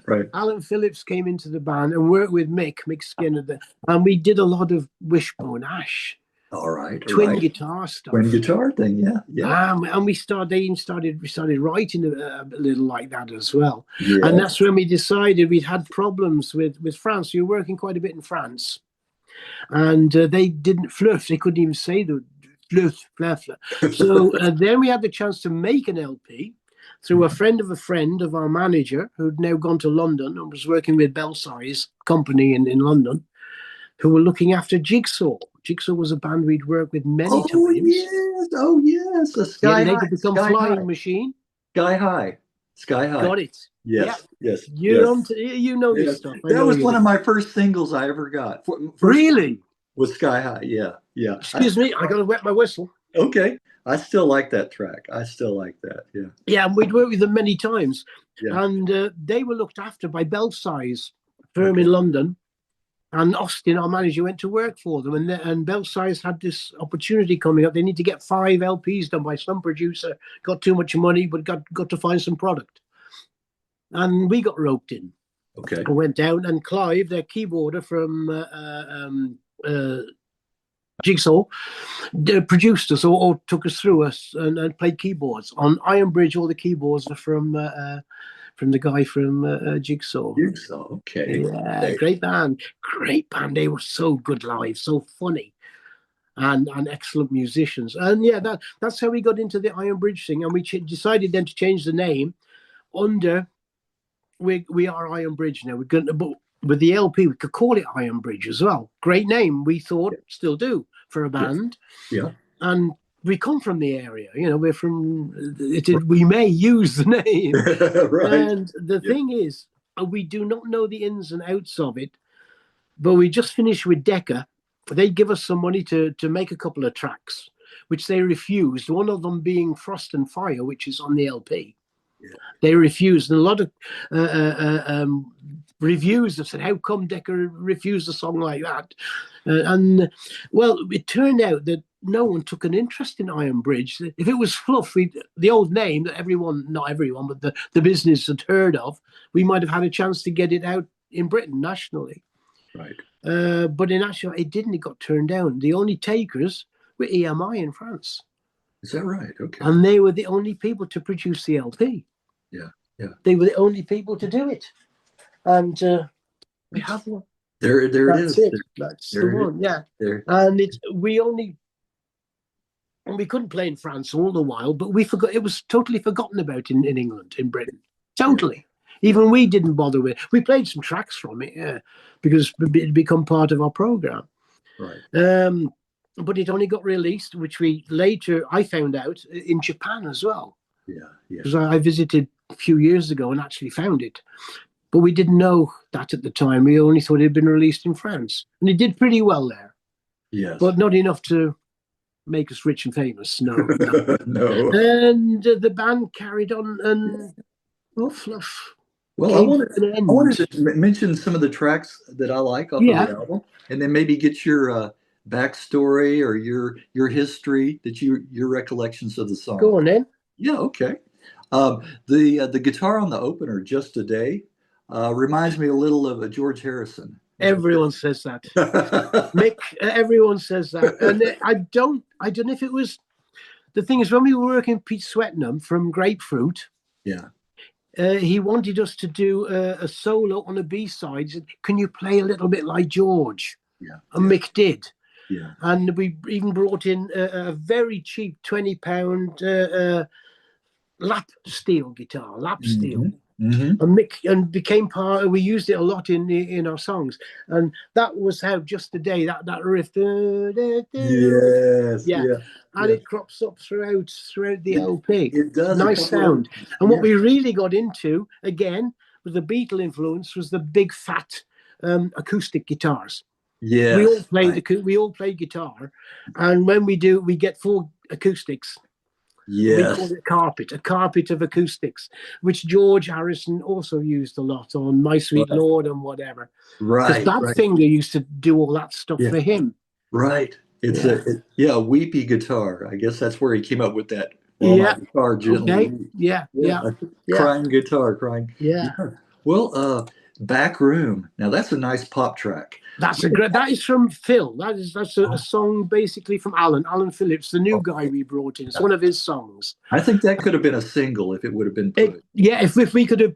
right. Alan Phillips came into the band and worked with Mick Skinner. And we did a lot of Wishbone Ash. All right. Twin guitar stuff. Twin guitar thing, yeah. And we started writing a little like that as well. Yeah. And that's when we decided we'd had problems with France. We were working quite a bit in France. And they didn't fluff. They couldn't even say the fluff. So then we had the chance to make an LP through a friend of our manager, who'd now gone to London and was working with Belsize Company in London, who were looking after Jigsaw. Jigsaw was a band we'd worked with many times. Oh yes, a Sky High. They could become Flying Machine. Sky High. Got it. Yes. You know this stuff. That was one of my first singles I ever got. Really? Was Sky High, yeah. Excuse me, I got to wet my whistle. Okay. I still like that track. Yeah, and we'd worked with them many times. Yeah. And they were looked after by Belsize firm in London. And Austin, our manager, went to work for them. And Belsize had this opportunity coming up. They need to get 5 LPs done by some producer. Got too much money, but got to find some product. And we got roped in. Okay. And went down, and Clive, their keyboarder from Jigsaw, produced us or took us through us and played keyboards. On Ironbridge, all the keyboards are from the guy from Jigsaw. Okay. Yeah, okay. Great band. They were so good live, so funny, and excellent musicians. And yeah, that's how we got into the Ironbridge thing. And we decided then to change the name under. We are Ironbridge now. We're going to, but with the LP, we could call it Ironbridge as well. Great name, we thought, still do for a band. Yeah. And we come from the area, we're from we may use the name. Right. And the thing is, we do not know the ins and outs of it, but we just finished with Decca. They give us some money to make a couple of tracks, which they refused, one of them being Frost and Fire, which is on the LP. Yeah. They refused, and a lot of reviews have said, how come Decca refused a song like that? And well, it turned out that no one took an interest in Ironbridge. If it was Fluff, the old name that not everyone, but the business had heard of, we might have had a chance to get it out in Britain nationally. Right. But in actual, it didn't. It got turned down. The only takers were EMI in France. Is that right? Okay. And they were the only people to produce the LP. Yeah. They were the only people to do it. And we have one. There it is. That's the one, yeah. There. And we couldn't play in France all the while, but we forgot. It was totally forgotten about in England, in Britain. Totally. Yeah. Even we didn't bother with it. We played some tracks from it, because it become part of our program. Right. But it only got released, which I found out in Japan as well. Yeah. Because I visited a few years ago and actually found it. But we didn't know that at the time. We only thought it had been released in France. And it did pretty well there. Yes. But not enough to make us rich and famous. No. No. And the band carried on, and Fluff. Well, I wanted to mention some of the tracks that I like off of the album, and then maybe get your backstory or your history, your recollections of the song. Go on then. Yeah, okay. The guitar on the opener, Just a Day, reminds me a little of George Harrison. Everyone says that. Mick, everyone says that. And I don't know if it was, the thing is, when we were working with Pete Swetnam from Grapefruit, he wanted us to do a solo on a B-side. He said, can you play a little bit like George? Yeah. And Mick did. Yeah. And we even brought in a very cheap £20 lap steel guitar, steel. Mm-hmm. And Mick became part. We used it a lot in our songs, and that was how Just a Day, that riff. Yes. And it crops up throughout the LP. It does. Nice sound. And what we really got into again the Beatle influence was the big fat acoustic guitars. Yes, we all play guitar, and when we do, we get 4 acoustics. We call it a carpet of acoustics, which George Harrison also used a lot on My Sweet Lord and whatever. Right. Because Badfinger used to do all that stuff for him. Right. It's a weepy guitar. I guess that's where he came up with that. My guitar gently. Crying guitar, crying. Yeah. Well, Back Room. Now that's a nice pop track. That is from Phil. That's a song basically from Alan Phillips, the new guy we brought in. It's one of his songs. I think that could have been a single if it would have been put. If we could have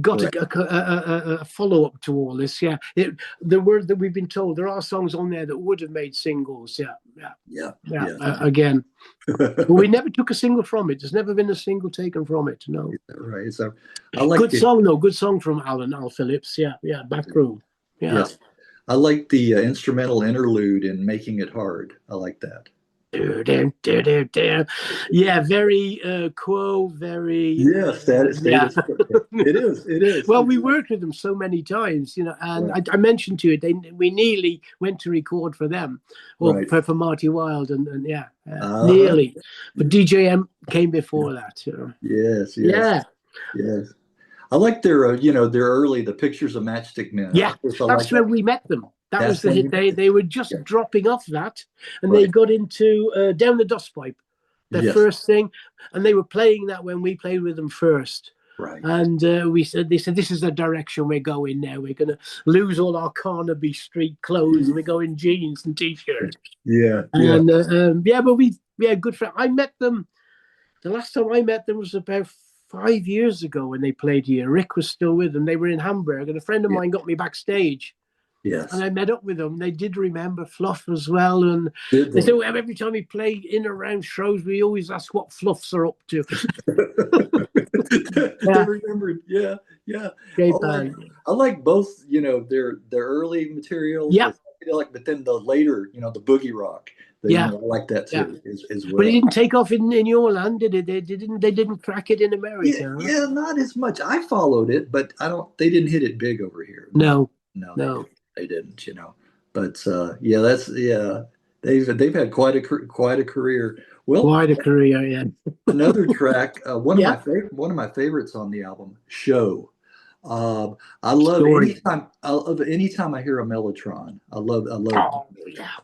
got a follow-up to all this. The word that we've been told, there are songs on there that would have made singles. Again, but we never took a single from it. There's never been a single taken from it. No. Right. I like good song though. Good song from Alan Phillips. Back Room. Yes. I like the instrumental interlude in Making It Hard. I like that. Yeah, very Quo, very. Yes, that is. It is. Well, we worked with them so many times, and I mentioned to you, we nearly went to record for them, for Marty Wilde, and nearly. But DJM came before that. Yes. Yes. I like their, their early, the Pictures of Matchstick Men. Yeah, that's where we met them. That was the hit. They were just dropping off that, and they got into Down the Dustpipe, their first thing, and they were playing that when we played with them first. Right. And they said, this is the direction we're going now. We're going to lose all our Carnaby Street clothes, and we're going jeans and t-shirts. Yeah. And but we had good friends. I met them. The last time I met them was about 5 years ago when they played here. Rick was still with them. They were in Hamburg, and a friend of mine got me backstage. Yes. And I met up with them. They did remember Fluff as well. And they said, well, every time we play in or around shows, we always ask what Fluffs are up to. They remembered. Yeah. Great band. I like both, their early material. Yeah. But then the later, the boogie rock. I like that too as well. But it didn't take off in your land, did it? They didn't crack it in America. Yeah, not as much. I followed it, but they didn't hit it big over here. No. They didn't, But they've had quite a career. Well, quite a career, yeah. Another track, one of my favorites on the album, Show. I love anytime I hear a mellotron. I love. Oh,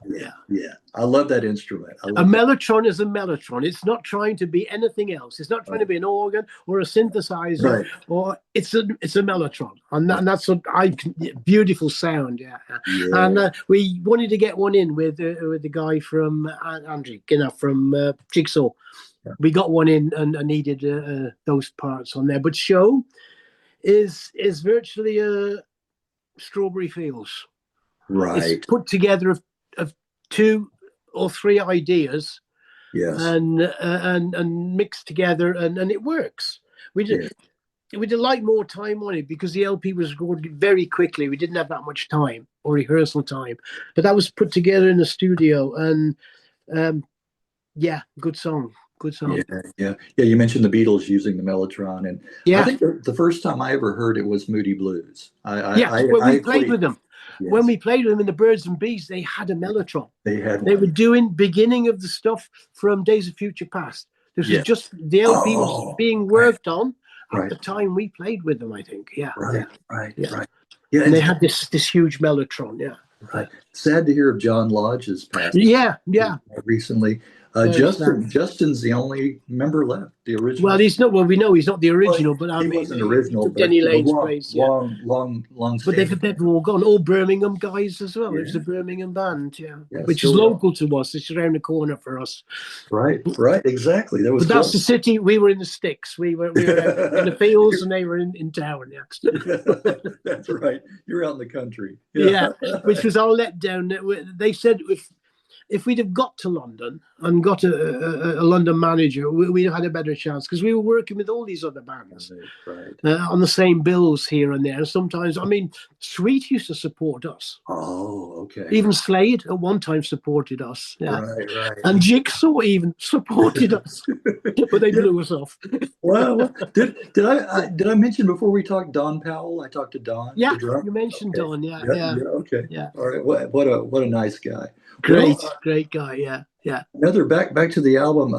yeah. I love that instrument. A mellotron is a mellotron. It's not trying to be anything else. It's not trying to be an organ or a synthesizer, or it's a mellotron, and that's beautiful sound. Yeah. And we wanted to get one in with the guy from Andrew, from Jigsaw. Yeah. We got one in and needed those parts on there, but Show is virtually a Strawberry Fields. Right. It's put together of 2 or 3 ideas, and mixed together, and it works. We'd like more time on it because the LP was recorded very quickly. We didn't have that much time or rehearsal time, but that was put together in the studio, and good song. Good song. Yeah. You mentioned the Beatles using the mellotron, and I think the first time I ever heard it was Moody Blues. We played with them. Yes. When we played with them in the Birds and Bees, they had a mellotron. They were doing beginning of the stuff from Days of Future Past. This was just the LP was being worked on at the time we played with them, I think. Yeah. Right. Yeah, and they had this huge mellotron. Yeah. Right. Sad to hear of John Lodge's passing. Yeah. Recently. Justin's the only member left, the original. Well, he's not. Well, we know he's not the original, but he wasn't original. Denny Lane's place. Long. But they've all gone. All Birmingham guys as well. It was a Birmingham band, which is local to us. It's around the corner for us. Right. Exactly. But that's the city. We were in the sticks. We were in the fields, and they were in town. That's right. You're out in the country. Yeah, which was our letdown. They said if we'd have got to London and got a London manager, we'd have had a better chance, because we were working with all these other bands on the same bills here and there. And sometimes, I mean, Sweet used to support us. Oh, okay. Even Slade at one time supported us. Yeah. Right. And Jigsaw even supported us, but they blew us off. Well, did I mention before we talked Don Powell? I talked to Don. Yeah, you mentioned Don. Yeah. Okay. Yeah. All right. What a nice guy. Great guy. Yeah. Another back to the album.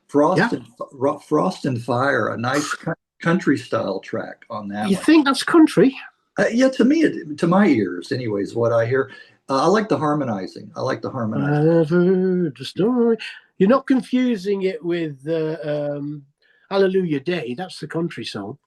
Frost and Fire, a nice country style track on that. You one. think that's country? Yeah, to me, to my ears, anyways, what I hear. I like the harmonizing. I've heard the story. You're not confusing it with Hallelujah Day. That's the country song.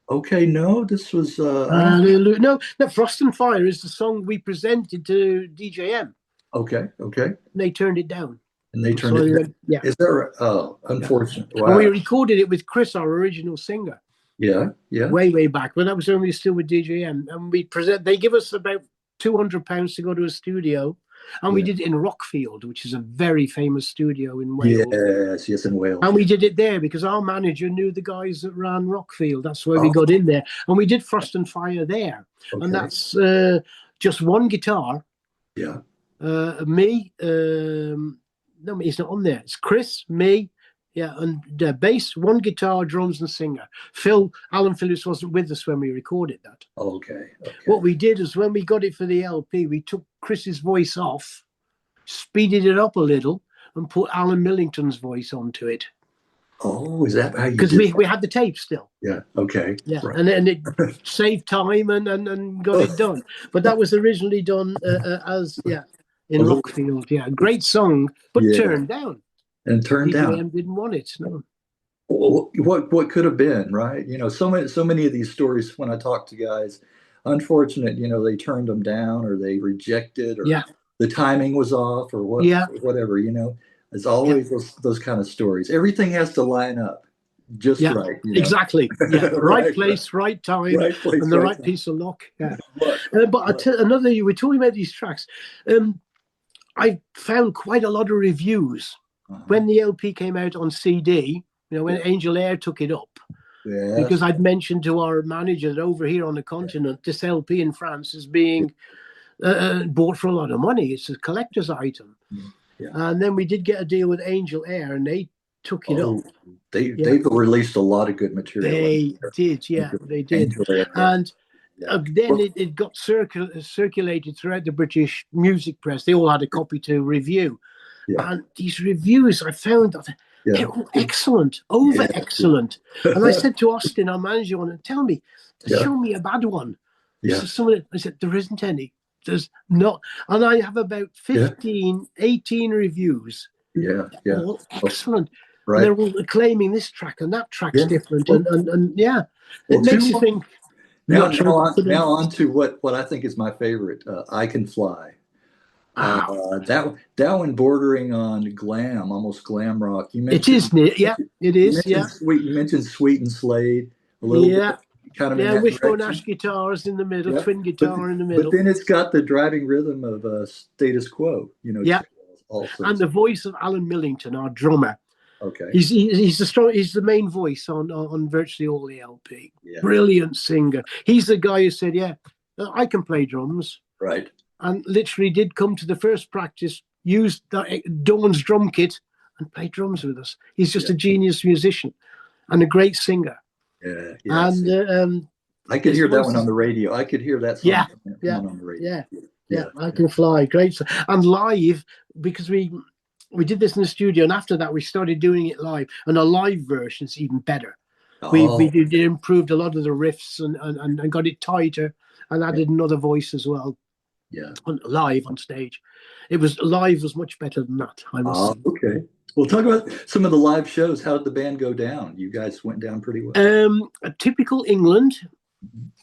Okay, no, this was Hallelujah. No, Frost and Fire is the song we presented to DJM. Okay. And they turned it down. And they turned it down. Yeah. Is there? Oh, unfortunate. Yeah. Wow. And we recorded it with Chris, our original singer. Yeah. Way back when that was only still with DJM, and they give us about £200 to go to a studio, and we did it in Rockfield, which is a very famous studio in Wales. Yes, in Wales. And we did it there because our manager knew the guys that ran Rockfield. That's where we got in there, and we did Frost and Fire there. Okay. And that's just one guitar. Yeah. Me. No, he's not on there. It's Chris, me. Yeah, and bass, one guitar, drums, and singer. Alan Phillips wasn't with us when we recorded that. Okay. What we did is when we got it for the LP, we took Chris's voice off, speeded it up a little, and put Alan Millington's voice onto it. Oh, is that how you? Because we had the tape still. Yeah. Okay. Yeah, right. and it saved time and got it done. But that was originally done in Rockfield. Yeah, great song, but turned down. And turned down. Didn't want it. No. Well, what could have been, right? So many of these stories when I talk to guys, unfortunate, they turned them down or they rejected or the timing was off or whatever, There's always those kind of stories. Everything has to line up just right. Exactly. Yeah. Right place, right time, and the right piece of luck. Yeah. But another, you were talking about these tracks. I found quite a lot of reviews. When the LP came out on CD, when Angel Air took it up, because I'd mentioned to our manager that over here on the continent, this LP in France is being bought for a lot of money. It's a collector's item. Yeah. And then we did get a deal with Angel Air, and they took it up. They've released a lot of good material. They did. And then it got circulated throughout the British music press. They all had a copy to review. Yeah. And these reviews, I found that they're all excellent, excellent. And I said to Austin, our manager, tell me, show me a bad one. Yeah. So I said, there isn't any. There's not. And I have about 18 reviews. Yeah. All excellent. Right. And they're all claiming this track and that track's different. And it makes you think. Now on to what I think is my favorite, I Can Fly. That one bordering on glam, almost glam rock. You mentioned it is. You mentioned Sweet and Slade a little bit. Kind of Wishbone Ash guitars in the middle, twin guitar in the middle. But then it's got the driving rhythm of Status Quo. Also. And the voice of Alan Millington, our drummer. Okay. He's the main voice on virtually all the LP. Yeah. Brilliant singer. He's the guy who said, I can play drums. Right. And literally did come to the first practice, used Dawn's drum kit and played drums with us. He's just a genius musician and a great singer. Yeah. And I could hear that one on the radio. I could hear that song on the radio. Yeah. I Can Fly. Great. And live, because we did this in the studio, and after that we started doing it live, and a live version's even better. We did improved a lot of the riffs and got it tighter and added another voice as well. Yeah, live on stage. Live was much better than that, I must say. Okay. Well, talk about some of the live shows. How did the band go down? You guys went down pretty well. A typical England,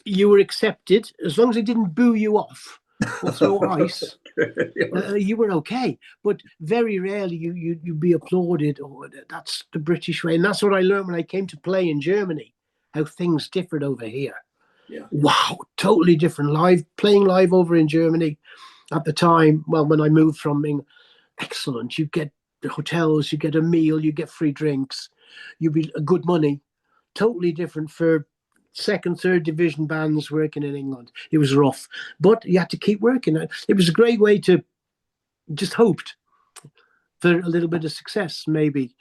you were accepted as long as they didn't boo you off or throw ice. You were okay, but very rarely you'd be applauded. That's the British way, and that's what I learned when I came to play in Germany. How things differed over here. Yeah. Wow, totally different. Playing live over in Germany at the time, when I moved from England, excellent. You get the hotels, you get a meal, you get free drinks, you be good money. Totally different for second, third division bands working in England. It was rough, but you had to keep working. It was a great way to just hoped for a little bit of success, maybe.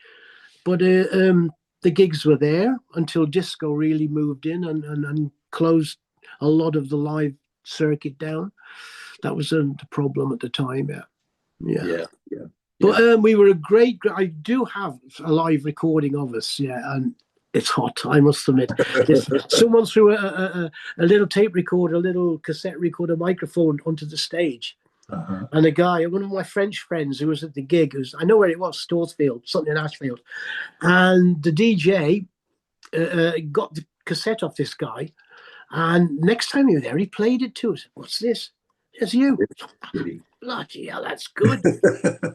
But the gigs were there until disco really moved in and closed a lot of the live circuit down. That was the problem at the time. Yeah. But we were a great. I do have a live recording of us. Yeah, and it's hot, I must admit. Someone threw a little tape recorder, a little cassette recorder microphone onto the stage. And a guy, one of my French friends who was at the gig, I know where it was, Storesfield, something in Ashfield. And the DJ got the cassette off this guy. And next time he was there, he played it to us. What's this? It's you. Bloody hell, that's good.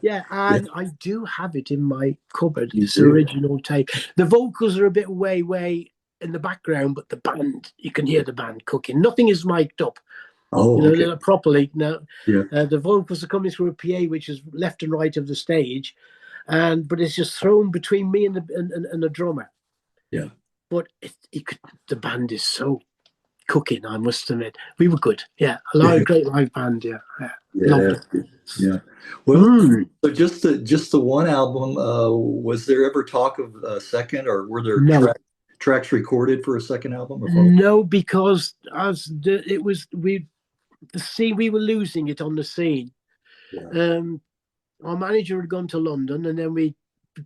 Yeah, and I do have it in my cupboard, this original tape. The vocals are a bit way in the background, but the band, you can hear the band cooking. Nothing is mic'd up. Properly. No, the vocals are coming through a PA, which is left and right of the stage, but it's just thrown between me and the drummer. Yeah, but the band is so cooking. I must admit, we were good. Yeah, a great live band. Yeah. Well, so just the one album. Was there ever talk of a second, or were there tracks recorded for a second album? No, because we were losing it on the scene. Our manager had gone to London, and then we'd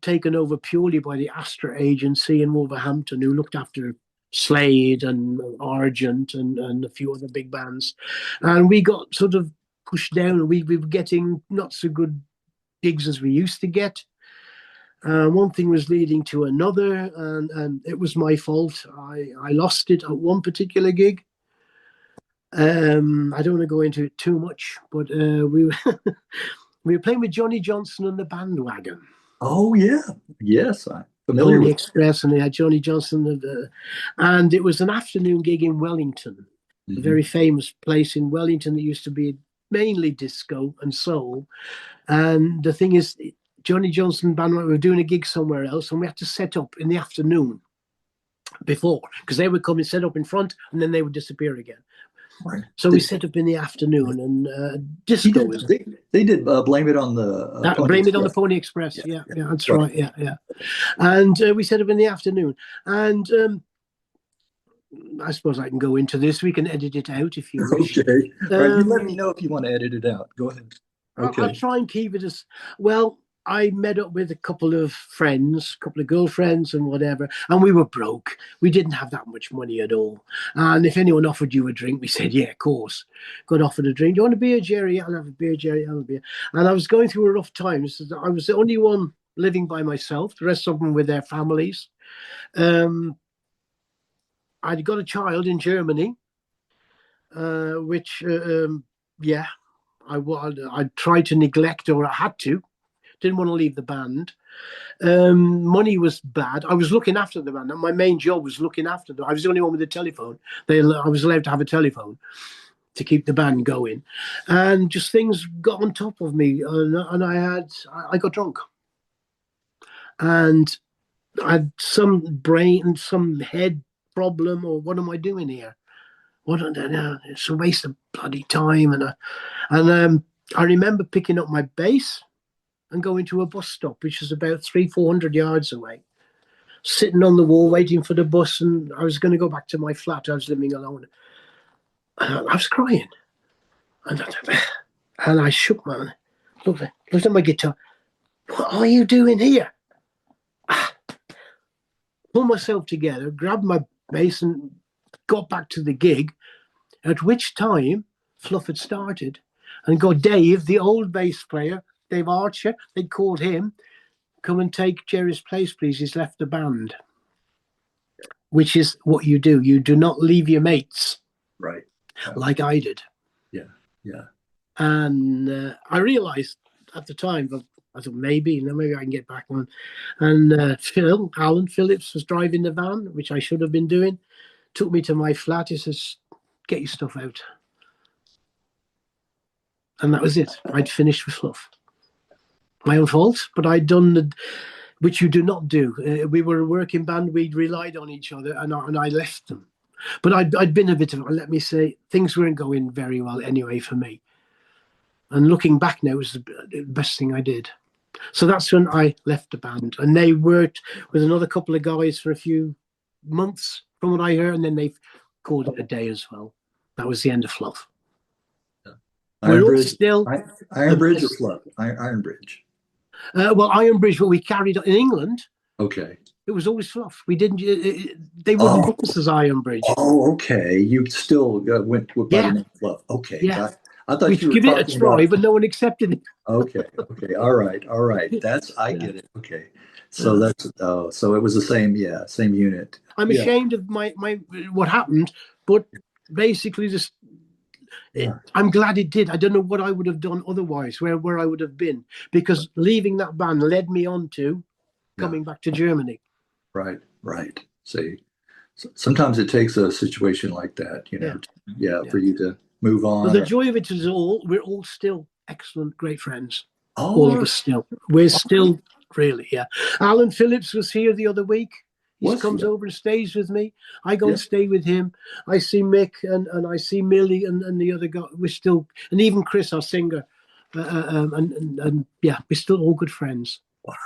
taken over purely by the Astra agency in Wolverhampton, who looked after Slade and Argent and a few other big bands. And we got sort of pushed down, and we were getting not so good gigs as we used to get. One thing was leading to another, and it was my fault. I lost it at one particular gig. I don't want to go into it too much, but we were playing with Johnny Johnson and the Bandwagon. Oh yeah, yes, I'm familiar Pony with Express, and they had Johnny Johnson, and it was an afternoon gig in Wellington, a very famous place in Wellington that used to be mainly disco and soul. And the thing is, Johnny Johnson Bandwagon were doing a gig somewhere else, and we had to set up in the afternoon before, because they would come and set up in front, and then they would disappear again. Right. So we set up in the afternoon, and disco was. They did blame it on the blame it on the Pony Express. Yeah, that's right. Yeah. And we set up in the afternoon, and I suppose I can go into this. We can edit it out if you wish. Okay. All right, you let me know if you want to edit it out. Go ahead. Okay. I'll try and keep it as well. I met up with a couple of friends, a couple of girlfriends and whatever, and we were broke. We didn't have that much money at all. And if anyone offered you a drink, we said, yeah, of course. Got offered a drink. Do you want a beer, Gerry? I'll have a beer, Gerry. I'll have a beer. And I was going through a rough time. So I was the only one living by myself. The rest of them with their families. I'd got a child in Germany, which, I tried to neglect, or I had to. Didn't want to leave the band. Money was bad. I was looking after the band. My main job was looking after them. I was the only one with a telephone. I was allowed to have a telephone to keep the band going. And just things got on top of me. And I got drunk. And I had some head problem, or what am I doing here? It's a waste of bloody time. And I remember picking up my bass and going to a bus stop, which was about 300-400 yards away, sitting on the wall waiting for the bus. And I was going to go back to my flat. I was living alone. And I was crying. And I shook my, looked at my guitar. What are you doing here? Pulled myself together, grabbed my bass and got back to the gig, at which time Fluff had started, and got Dave, the old bass player, Dave Archer, they called him, come and take Gerry's place, please. He's left the band. Which is what you do. You do not leave your mates. Right. Like I did. Yeah. And I realized at the time, I thought maybe I can get back on. And Alan Phillips was driving the van, which I should have been doing, took me to my flat. He says, get your stuff out. And that was it. I'd finished with Fluff. my own fault, but I'd done which you do not do. We were a working band. We'd relied on each other, and I left them. But I'd been a bit of, let me say, things weren't going very well anyway for me. And looking back now, it was the best thing I did. So that's when I left the band. And they worked with another couple of guys for a few months, from what I heard, and then they called it a day as well. That was the end of Fluff. Ironbridge, still Ironbridge or Fluff? Ironbridge. Well, Ironbridge, what we carried in England. Okay. It was always Fluff. We didn't. They wouldn't book us as Ironbridge. Oh, okay. You still went by the name Fluff. Okay. Yeah. I thought you were give it a try, about... but no one accepted it. Okay. All right. I get it. Okay. So that's so it was the same unit. I'm ashamed of my what happened, but basically just I'm glad it did. I don't know what I would have done otherwise, where I would have been, because leaving that band led me on to coming back to Germany. Right. See, sometimes it takes a situation like that, for you to move on. But the joy of it is we're all still excellent, great friends. Oh, all of us still. We're still really, Alan Phillips was here the other week. He comes over and stays with me. I go and stay with him. I see Mick and I see Millie and the other guy. We're still, and even Chris, our singer. We're still all good friends.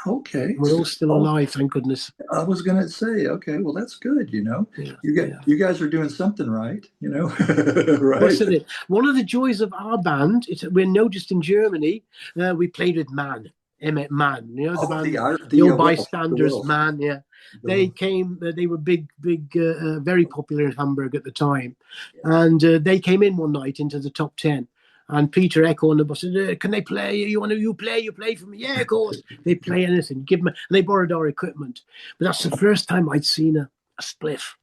Okay. We're all still alive, thank goodness. I was going to say, okay, well, that's good, You guys are doing something right, right? Listen, one of the joys of our band is that we're noticed in Germany. We played with Man, Emmett Man, the band, the old Bystanders, Man, They came, they were big, very popular in Hamburg at the time. And they came in one night into the top 10. And Peter Echo on the bus said, "Can they play? You play for me?" Yeah, of course. They play anything. Give them. And they borrowed our equipment. But that's the first time I'd seen a spliff.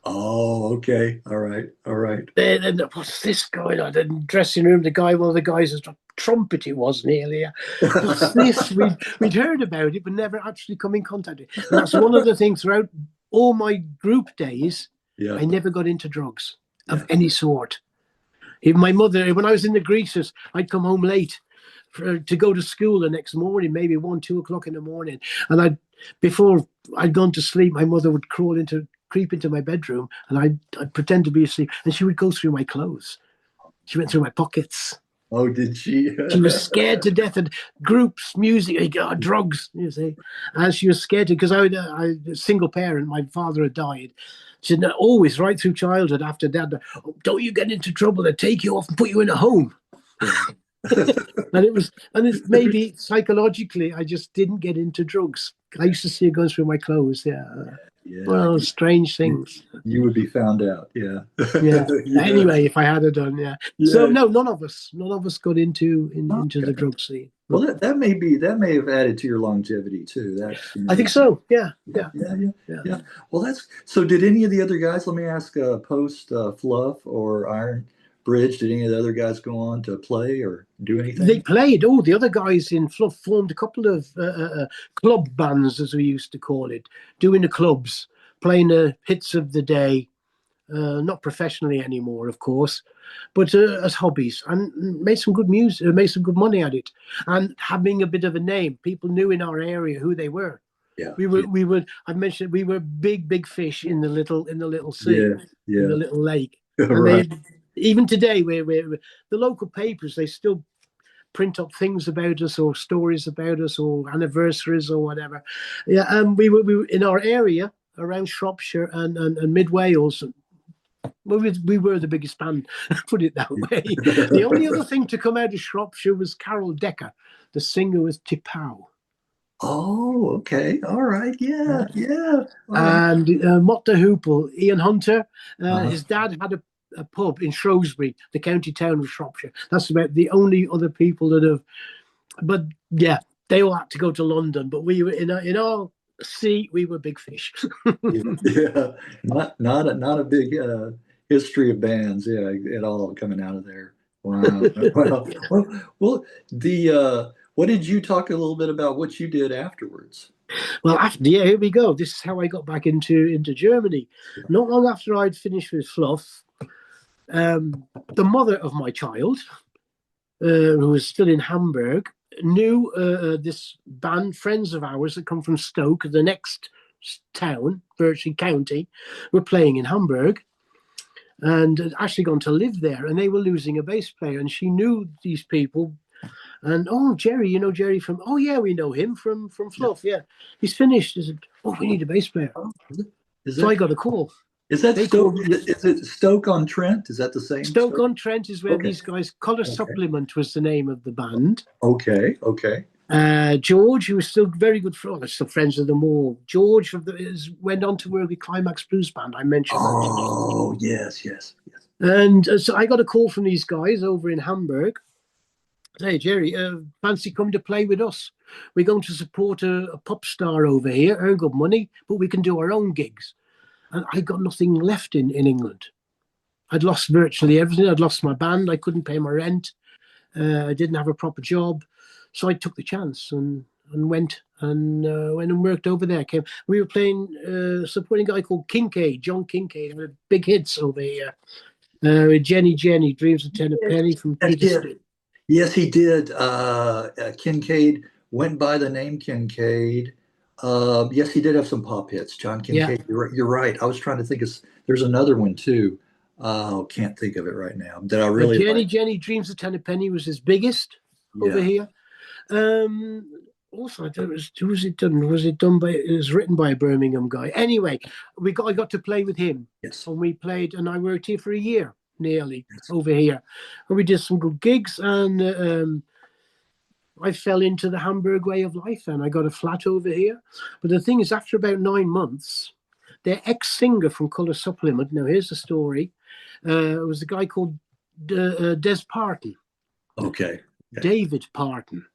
Oh, okay. All right. Then what's this going on? In the dressing room, one of the guys was a trumpet. It was nearly. What's this? We'd heard about it, but never actually come in contact with it. And that's one of the things throughout all my group days. Yeah. I never got into drugs of any sort. Even my mother, when I was in the Greases, I'd come home late to go to school the next morning, maybe 1, 2 o'clock in the morning. And before I'd gone to sleep, my mother would creep into my bedroom, and I'd pretend to be asleep, and she would go through my clothes. She went through my pockets. Oh, did she? She was scared to death of groups, music, drugs, And she was scared because I was a single parent. My father had died. She said, always, right through childhood, after Dad, don't you get into trouble, they take you off and put you in a home. and it's maybe psychologically, I just didn't get into drugs. I used to see it going through my clothes. Well, strange things. You would be found out. Yeah. Anyway, if I had done, So no, none of us got into the drug scene. Well, that may have added to your longevity too. I think so. Yeah. Well, that's so. Did any of the other guys? Let me ask. Post Fluff or Ironbridge, did any of the other guys go on to play or do anything? They played. Oh, the other guys in Fluff formed a couple of club bands, as we used to call it, doing the clubs, playing the hits of the day. Not professionally anymore, of course, but as hobbies, and made some good music, made some good money at it, and having a bit of a name. People knew in our area who they were. Yeah, we were. I mentioned we were big fish in the little sea, in the little lake. Right. Even today, we're the local papers. They still print up things about us or stories about us or anniversaries or whatever. Yeah, we were in our area around Shropshire and Mid Wales. We were the biggest band, put it that way. The only other thing to come out of Shropshire was Carol Decca. The singer was Tipau. Oh, okay. All right. Yeah. And Mott the Hoople, Ian Hunter, his dad had a pub in Shrewsbury, the county town of Shropshire. That's about the only other people that have. But yeah, they all had to go to London. But we were in our sea, we were big fish. Not a big history of bands, at all coming out of there. Wow. Well, what did you talk a little bit about what you did afterwards? Well, here we go. This is how I got back into Germany. Not long after I'd finished with Fluff, the mother of my child, who was still in Hamburg, knew this band, friends of ours that come from Stoke, the next town, virtually county, were playing in Hamburg, and had actually gone to live there, and they were losing a bass player, and she knew these people. And Gerry, you know Gerry from? Oh yeah, we know him from Fluff. Yeah, he's finished. He said, "Oh, we need a bass player." So I got a call. Is that They Stoke? called me. Is it Stoke-on-Trent? Is that the same? Stoke-on-Trent is where Okay. these guys. Colour Supplement was the name of the band. Okay. George, who was still very good friends, I'm still friends with them all. George went on to work with Climax Blues Band. I mentioned that. Oh, yes. And so I got a call from these guys over in Hamburg. Hey, Gerry, fancy come to play with us? We're going to support a pop star over here, earn good money, but we can do our own gigs. And I got nothing left in England. I'd lost virtually everything. I'd lost my band. I couldn't pay my rent. I didn't have a proper job. So I took the chance and went and worked over there. We were playing, supporting a guy called Kincaid, John Kincaid, had big hits over here. With Jenny, Dreams of Ten a Penny from Peter. Yes, he did. Kincaid went by the name Kincaid. Yes, he did have some pop hits. John Kincaid. Yeah. You're right. I was trying to think there's another one too. Can't think of it right now. That I really like. Jenny, Dreams of Ten a Penny was his biggest over here. Also, who was it done? It was written by a Birmingham guy. Anyway, I got to play with him. Yes. And we played, and I worked here for a year nearly over here, and we did some good gigs, and I fell into the Hamburg way of life, and I got a flat over here. But the thing is, after about 9 months, their ex-singer from Colour Supplement, now here's the story, was a guy called Des Parton. Okay. David Parton,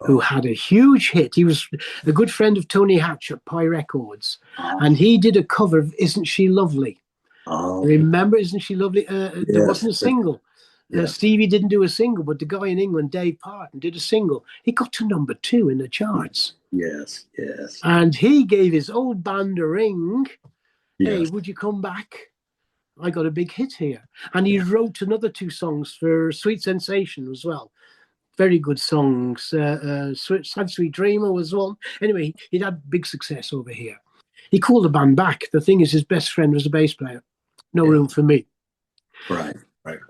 who had a huge hit. He was a good friend of Tony Hatch at Pi Records, and he did a cover of Isn't She Lovely? Remember Isn't She Lovely? There wasn't a single. Stevie didn't do a single, but the guy in England, Dave Parton, did a single. He got to number 2 in the charts. Yes. And he gave his old band a ring. Yes. Hey, would you come back? I got a big hit here. And he wrote another 2 songs for Sweet Sensation as well. Very good songs. Sad Sweet Dreamer was one. Anyway, he'd had big success over here. He called the band back. The thing is, his best friend was a bass player. No room for me. Right.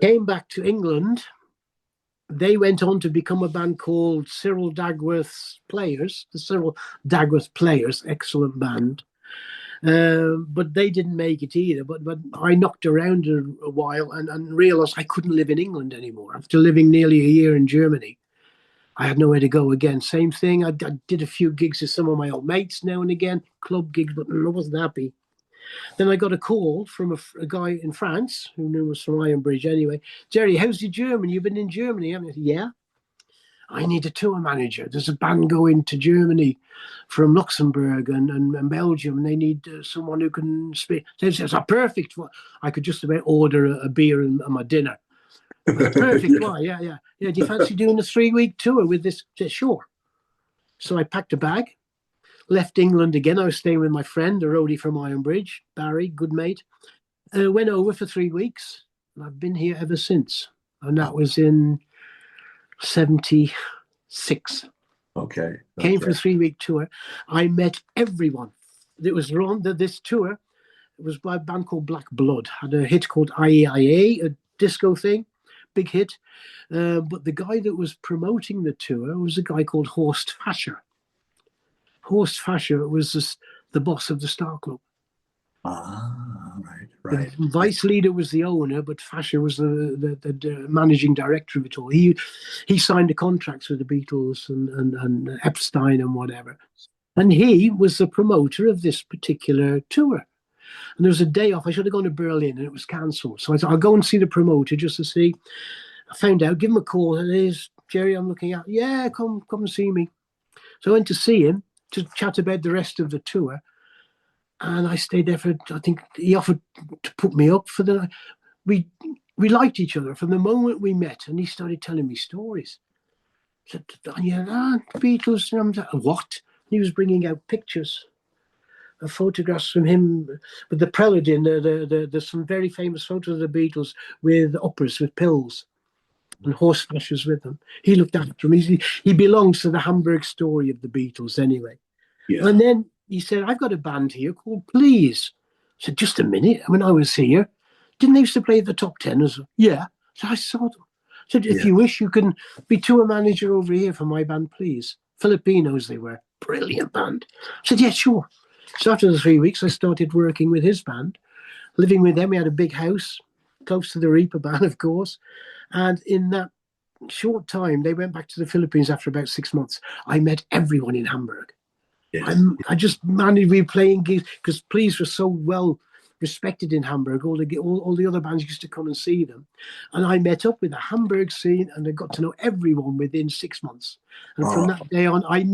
Came back to England. They went on to become a band called Cyril Dagworth's Players. The Cyril Dagworth Players, excellent band. But they didn't make it either. But I knocked around a while and realised I couldn't live in England anymore. After living nearly a year in Germany, I had nowhere to go again. Same thing. I did a few gigs with some of my old mates now and again, club gigs, but I wasn't happy. Then I got a call from a guy in France who knew us from Ironbridge anyway. Gerry, how's your German? You've been in Germany, haven't you? Yeah. I need a tour manager. There's a band going to Germany from Luxembourg and Belgium. And they need someone who can speak. They said, perfect. I could just about order a beer and my dinner. Perfect. Why? Yeah. Do you fancy doing a 3-week tour with this? I said, sure. So I packed a bag, left England again. I was staying with my friend, a roadie from Ironbridge, Barry, good mate. Went over for 3 weeks. And I've been here ever since. And that was in 76. Okay. Came for a 3-week tour. I met everyone. It was wrong that this tour, it was by a band called Black Blood, had a hit called IEIA, a disco thing, big hit. But the guy that was promoting the tour was a guy called Horst Fascher. Horst Fascher was the boss of the Star Club. Right. The vice leader was the owner, but Fascher was the managing director of it all. He signed the contracts with the Beatles and Epstein and whatever. And he was the promoter of this particular tour. And there was a day off. I should have gone to Berlin and it was cancelled. So I thought, I'll go and see the promoter just to see. I found out, give him a call. And there's Gerry, I'm looking at. Yeah, come and see me. So I went to see him to chat about the rest of the tour. And I stayed there for, I think he offered to put me up for the, we liked each other from the moment we met, and he started telling me stories. I said, the Beatles, and I'm like, what? And he was bringing out pictures of photographs from him with the Prelude in, there's some very famous photos of the Beatles with uppers, with pills. and Horseflesh was with them. He looked after him. He belongs to the Hamburg story of the Beatles anyway. Yeah. And then he said, I've got a band here called Please. I said, just a minute. When I was here, didn't they used to play the top 10? Yeah. So I saw them. I said, if you wish, you can be tour manager over here for my band, Please. Filipinos they were. Brilliant band. I said, yeah, sure. So after the 3 weeks, I started working with his band, living with them. We had a big house close to the Reeperbahn, of course. And in that short time, they went back to the Philippines after about 6 months. I met everyone in Hamburg. Yes. I just managed to be playing gigs because Please was so well respected in Hamburg. All the other bands used to come and see them. And I met up with the Hamburg scene and I got to know everyone within 6 months. And from that day on, I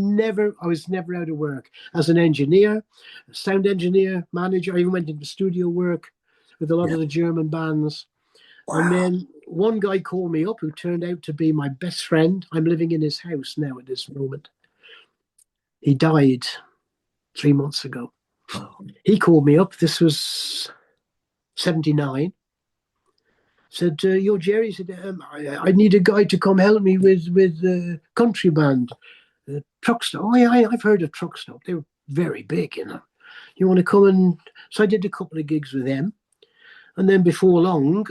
was never out of work. As an engineer, sound engineer, manager, I even went into studio work with a lot of the German bands. Wow. And then one guy called me up who turned out to be my best friend. I'm living in his house now at this moment. He died 3 months ago. He called me up. This was 79. Said, you're Gerry? He said, I need a guy to come help me with country band. Truck Stop. Oh, yeah, I've heard of Truck Stop. They were very big, you know. You want to come and... So I did a couple of gigs with them. And then before long,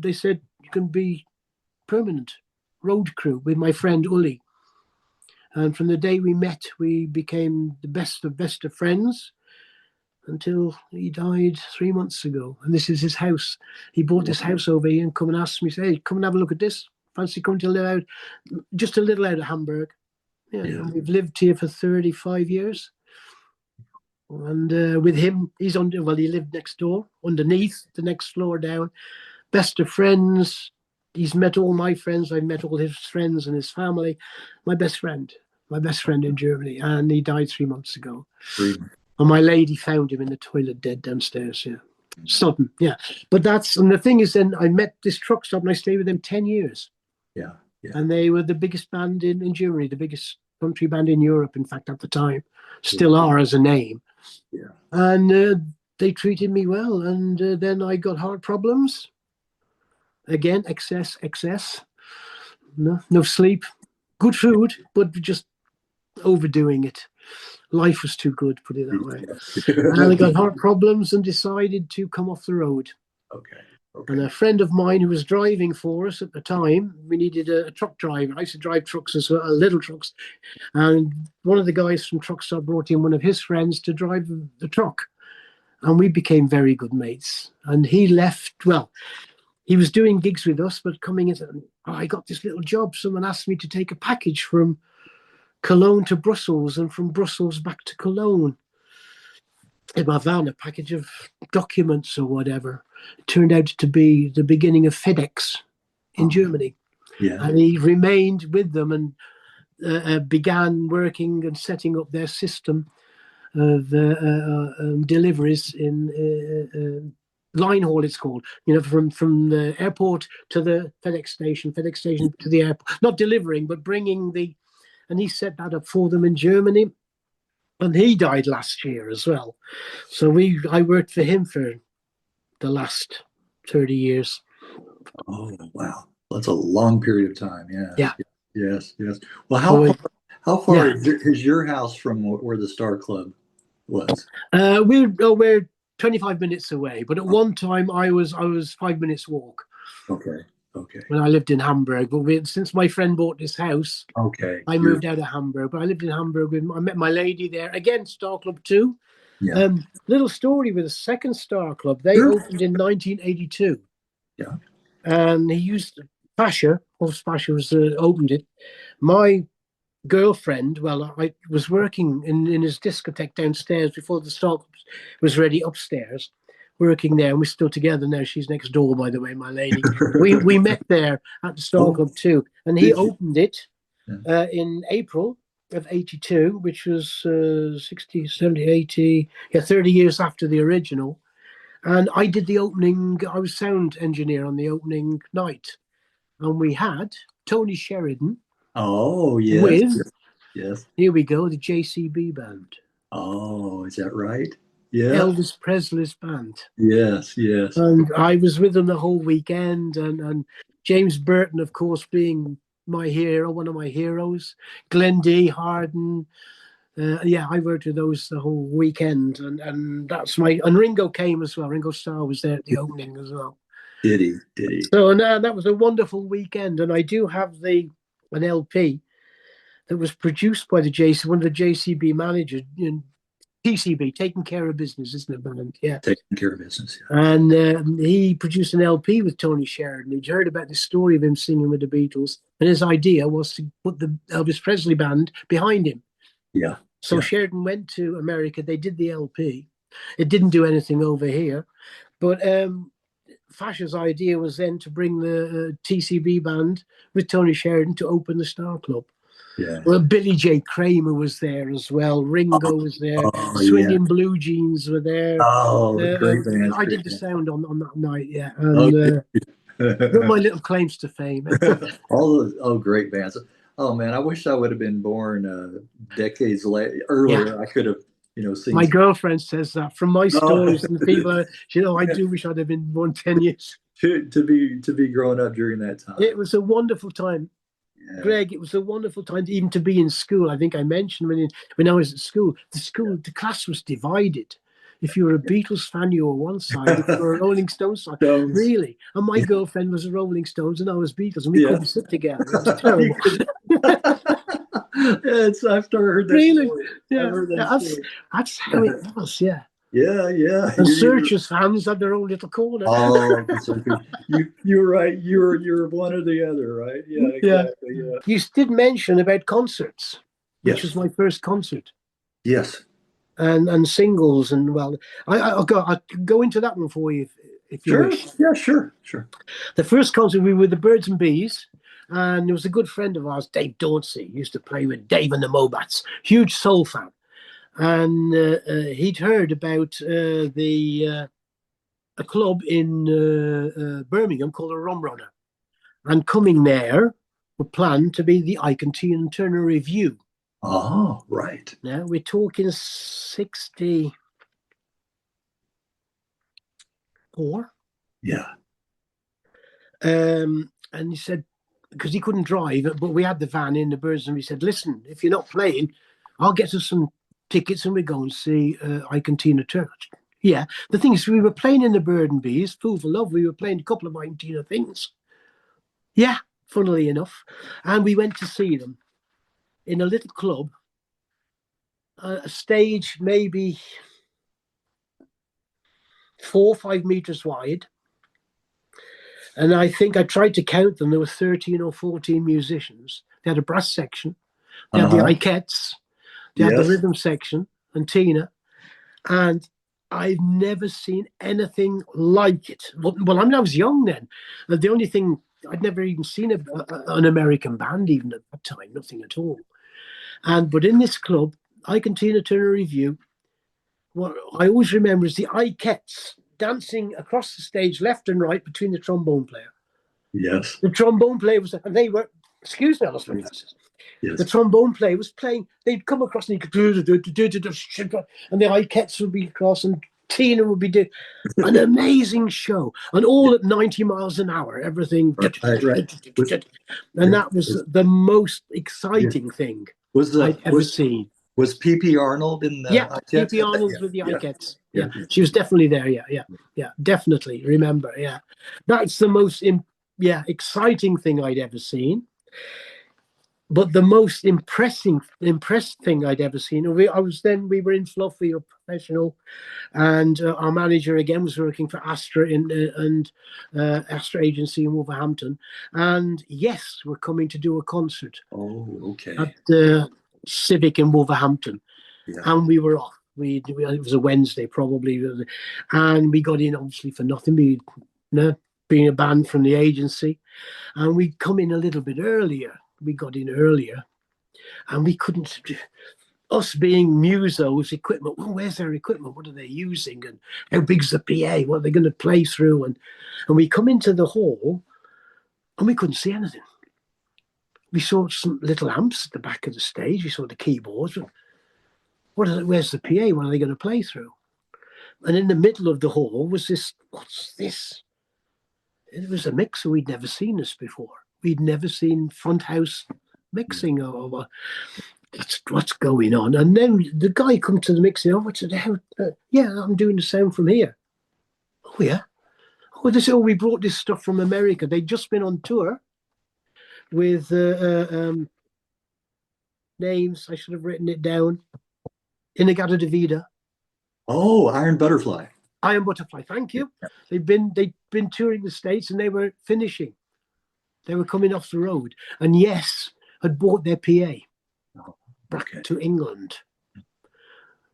they said, you can be permanent road crew with my friend Uli. And from the day we met, we became the best of friends until he died 3 months ago. And this is his house. He bought this house over here and come and asked me, say, hey, come and have a look at this. Fancy coming to live out, just a little out of Hamburg. Yeah. And we've lived here for 35 years. And with him, he lived next door, underneath, the next floor down. Best of friends. He's met all my friends. I've met all his friends and his family. My best friend in Germany. And he died 3 months ago. And my lady found him in the toilet dead downstairs. Yeah. Sudden. Yeah. But and the thing is, then I met this Truck Stop and I stayed with them 10 years. Yeah. And they were the biggest band in Germany, the biggest country band in Europe, in fact, at the time. Still are as a name. Yeah. And they treated me well. And then I got heart problems. Again, excess. No sleep. Good food, but just overdoing it. Life was too good, put it that way. And I got heart problems and decided to come off the road. Okay. And a friend of mine who was driving for us at the time, we needed a truck driver. I used to drive trucks as well, little trucks. And one of the guys from Truck Stop brought in one of his friends to drive the truck. And we became very good mates. And he left, he was doing gigs with us, but coming in, I got this little job. Someone asked me to take a package from Cologne to Brussels and from Brussels back to Cologne. In my van, a package of documents or whatever. It turned out to be the beginning of FedEx in Germany. Yeah. And he remained with them and began working and setting up their system of deliveries in line haul, it's called, from the airport to the FedEx station to the airport. Not delivering, but bringing and he set that up for them in Germany. And he died last year as well. So I worked for him for the last 30 years. Oh, wow. That's a long period of time. Yeah. Yeah. Yes. Well, how far is your house from where the Star Club was? We're 25 minutes away, but at one time I was 5 minutes walk. Okay. When I lived in Hamburg, but since my friend bought this house, I moved out of Hamburg. But I lived in Hamburg. I met my lady there again. Star Club 2. Yeah. Little story with the second Star Club. They opened in 1982. Yeah. And he used Horst Pasha opened it. My girlfriend, I was working in his discotheque downstairs before the Star Club was ready upstairs. Working there, and we're still together now. She's next door, by the way, my lady. we met there at the Star Club too, and he opened it in April of 82, which was 60, 70, 80, 30 years after the original. And I did the opening. I was sound engineer on the opening night, and we had Tony Sheridan. Oh, yes. With here we go, the JCB band. Oh, is that right? Yeah. Elvis Presley's band. Yes. And I was with them the whole weekend, and James Burton, of course, being my hero, one of my heroes. Glenn D. Harden. Yeah, I worked with those the whole weekend, and that's and Ringo came as well. Ringo Starr was there at the opening as well. Did he? So now that was a wonderful weekend, and I do have an LP that was produced by one of the JCB managers, TCB, Taking Care of Business, isn't it, man? Yeah. Taking Care of Business, yeah. And he produced an LP with Tony Sheridan. He'd heard about the story of him singing with the Beatles, and his idea was to put the Elvis Presley band behind him. Yeah. So Sheridan went to America. They did the LP. It didn't do anything over here. But Fasher's idea was then to bring the TCB band with Tony Sheridan to open the Star Club. Yeah. Well, Billy J. Kramer was there as well. Ringo was there. Swinging Blue Jeans were there. Oh, great band. I did the sound on that night, yeah. And got my little claims to fame. Great bands. Oh man, I wish I would have been born decades earlier. Yeah. I could have, seen. My girlfriend says that from my stories and people. I do wish I'd have been born 10 years to be growing up during that time. It was a wonderful time. Yeah. Greg, it was a wonderful time even to be in school. I think I mentioned when I was at school, the class was divided. If you were a Beatles fan, you were one side. If you were a Rolling Stones side, really. And my girlfriend was a Rolling Stones, and I was Beatles, and we couldn't sit together. It was terrible. I've heard that. Really? Story. Yeah. Heard that's how it was. Yeah. Yeah. And Searchers fans had their own little corner. Oh, you're right. You're one or the other, right? Yeah, exactly. Yeah. You did mention about concerts, which was my first concert. Yes. And singles, and well, I'll go into that one for you if you wish. Yeah, sure. The first concert, we were the Birds and Bees, and there was a good friend of ours, Dave Dauncey, used to play with Dave and the Mobats, huge soul fan. And he'd heard about a club in Birmingham called a Rum Runner, and coming there were planned to be the Ike and Tina Turner Review. Oh, right. Now we're talking 64. Yeah. And he said, because he couldn't drive, but we had the van in the Birds, and we said, listen, if you're not playing, I'll get us some tickets and we go and see Ike and Tina Turner. Yeah. The thing is, we were playing in the Bird and Bees, Fool for Love. We were playing a couple of Ike and Tina things. Yeah, funnily enough. And we went to see them in a little club, a stage maybe 4 or 5 meters wide. And I think I tried to count them. There were 13 or 14 musicians. They had a brass section. They had the Ikettes. They had the rhythm section and Tina. And I've never seen anything like it. Well, I was young then. The only thing, I'd never even seen an American band even at that time, nothing at all. But in this club, Ike and Tina Turner Review, what I always remember is the Ikettes dancing across the stage left and right between the trombone player. Yes. The trombone player was, and they were, excuse me, yes. The trombone player was playing, they'd come across and he could and the Ikettes would be across and Tina would be doing an amazing show, and all at 90 miles an hour, everything. Right. And that was the most exciting thing I'd ever seen. Was P.P. Arnold in the Ikettes? P.P. Arnold with the Ikettes. Yeah, she was definitely there. Yeah, definitely. Remember, that's the most exciting thing I'd ever seen. But the most impressed thing I'd ever seen. We were in Fluff, we were professional, and our manager again was working for Astra and Astra Agency in Wolverhampton. And yes, we're coming to do a concert. Oh, okay. At the Civic in Wolverhampton, and we were off. It was a Wednesday probably, and we got in obviously for nothing. Being a band from the agency, and we'd come in a little bit earlier. We got in earlier, and we couldn't. Us being musos, equipment. Well, where's their equipment? What are they using? And how big's the PA? What are they going to play through? And we come into the hall, and we couldn't see anything. We saw some little amps at the back of the stage. We saw the keyboards. Where's the PA? What are they going to play through? And in the middle of the hall was this. What's this? it was a mixer. We'd never seen this before. We'd never seen front house mixing or what's going on. And then the guy come to the mixing. Oh, what's the hell? Yeah, I'm doing the sound from here. Oh yeah. Oh, we brought this stuff from America. They'd just been on tour with names. I should have written it down. Inagata Davida. Oh, Iron Butterfly. Iron Butterfly. Thank you. They'd been touring the States, and they were finishing. They were coming off the road, and Yes had bought their PA back to England.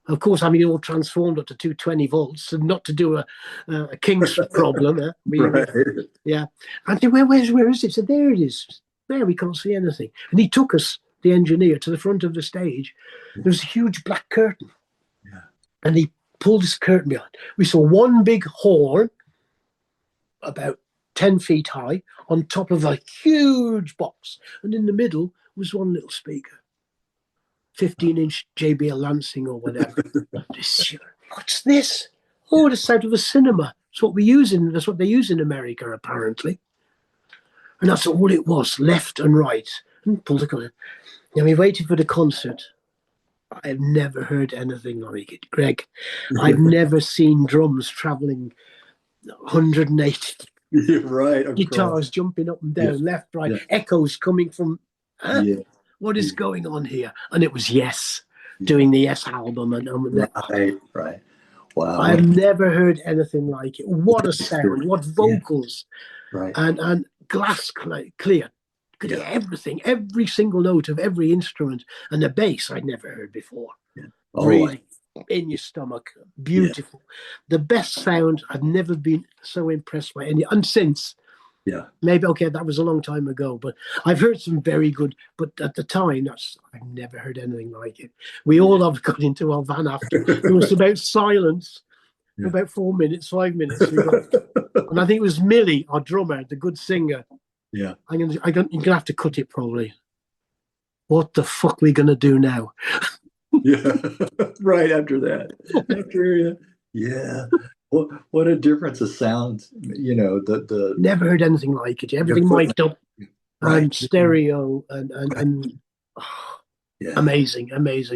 Of course, having it all transformed up to 220 volts, and not to do a King's problem. Right. Yeah. And they, where is it? So there it is. There, we can't see anything. And he took us, the engineer, to the front of the stage. There was a huge black curtain. Yeah. And he pulled this curtain behind. We saw one big horn, about 10 feet high, on top of a huge box. And in the middle was one little speaker. 15-inch JBL Lansing or whatever. What's this? Oh, the sound of a cinema. That's what that's what they use in America, apparently. And that's all it was, left and right. And pulled the curtain. Now we waited for the concert. I've never heard anything like it, Greg. I've never seen drums traveling 180. Right. Guitars jumping up and down, left, right, echoes coming from. What is going on here? And it was Yes, doing the Yes album. Right. Wow. I've never heard anything like it. What a sound, what vocals. Right. And glass clear. Could hear everything, every single note of every instrument. And the bass I'd never heard before. Yeah. Really in your stomach. Beautiful. The best sound. I've never been so impressed by any. And since. Yeah. Maybe, okay, that was a long time ago, but I've heard some very good, but at the time, I've never heard anything like it. We all have got into our van after. It was about silence for about 4 minutes, 5 minutes. And I think it was Millie, our drummer, the good singer. Yeah. You're going to have to cut it probably. What the fuck are we going to do now? Yeah. Right after that. Yeah. What a difference of sound, the never heard anything like it. Everything mic'd up and stereo and amazing.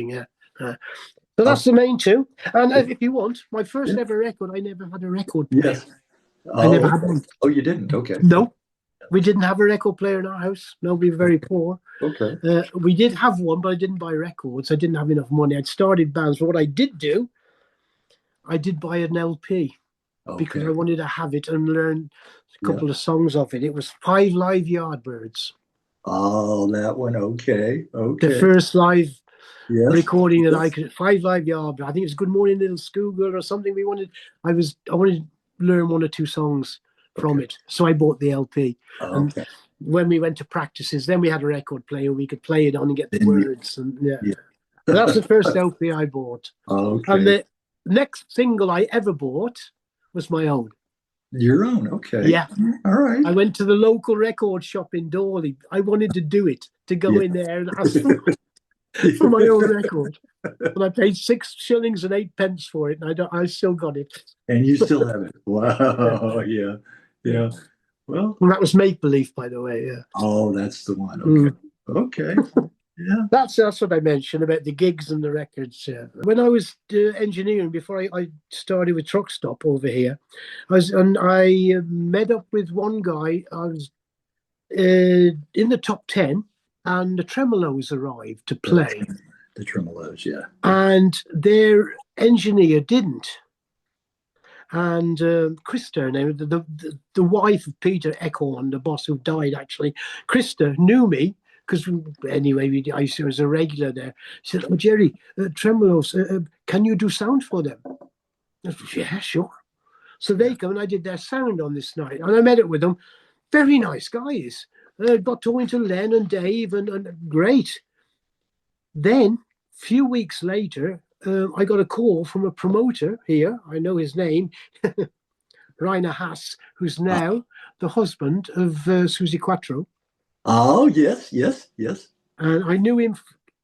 Yeah. So that's the main two. And if you want, my first ever record, I never had a record player. Yes. I never had one. Oh, you didn't? Okay. No. We didn't have a record player in our house. No, we were very poor. Okay. We did have one, but I didn't buy records. I didn't have enough money. I'd started bands, but what I did do, I did buy an LP because I wanted to have it and learn a couple of songs of it. It was 5 Live Yardbirds. Oh, that one. Okay. The first live recording that I could. 5 Live Yardbirds. I think it was Good Morning Little Schoolgirl or something. I wanted to learn 1 or 2 songs from it, so I bought the LP. And when we went to practices, then we had a record player we could play it on and get the words. And so that's the first LP I bought. And the next single I ever bought was my own. Your own, okay. Yeah. All right. I went to the local record shop in Dawley. I wanted to do it, to go in there and ask for my own record. And I paid 6 shillings and 8 pence for it, and I still got it. And you still have it. Wow. Yeah. Well, that was Make Believe, by the way. Yeah. Oh, that's the one. Okay. Yeah. That's what I mentioned about the gigs and the records. Yeah. When I was engineering, before I started with Truck Stop over here, I met up with one guy. I was in the top 10, and the Tremolos arrived to play. The Tremolos, yeah. And their engineer didn't. And Krista, the wife of Peter Eckhorn, the boss who died actually, Krista knew me because anyway, I was a regular there. She said, "Oh, Gerry, Tremolos, can you do sound for them?" I said, "Yeah, sure." So they come and I did their sound on this night, and I met up with them. Very nice guys. Got talking to Len and Dave, and great. Then, a few weeks later, I got a call from a promoter here. I know his name, Rainer Haas, who's now the husband of Susie Quattro. Oh, yes. And I knew him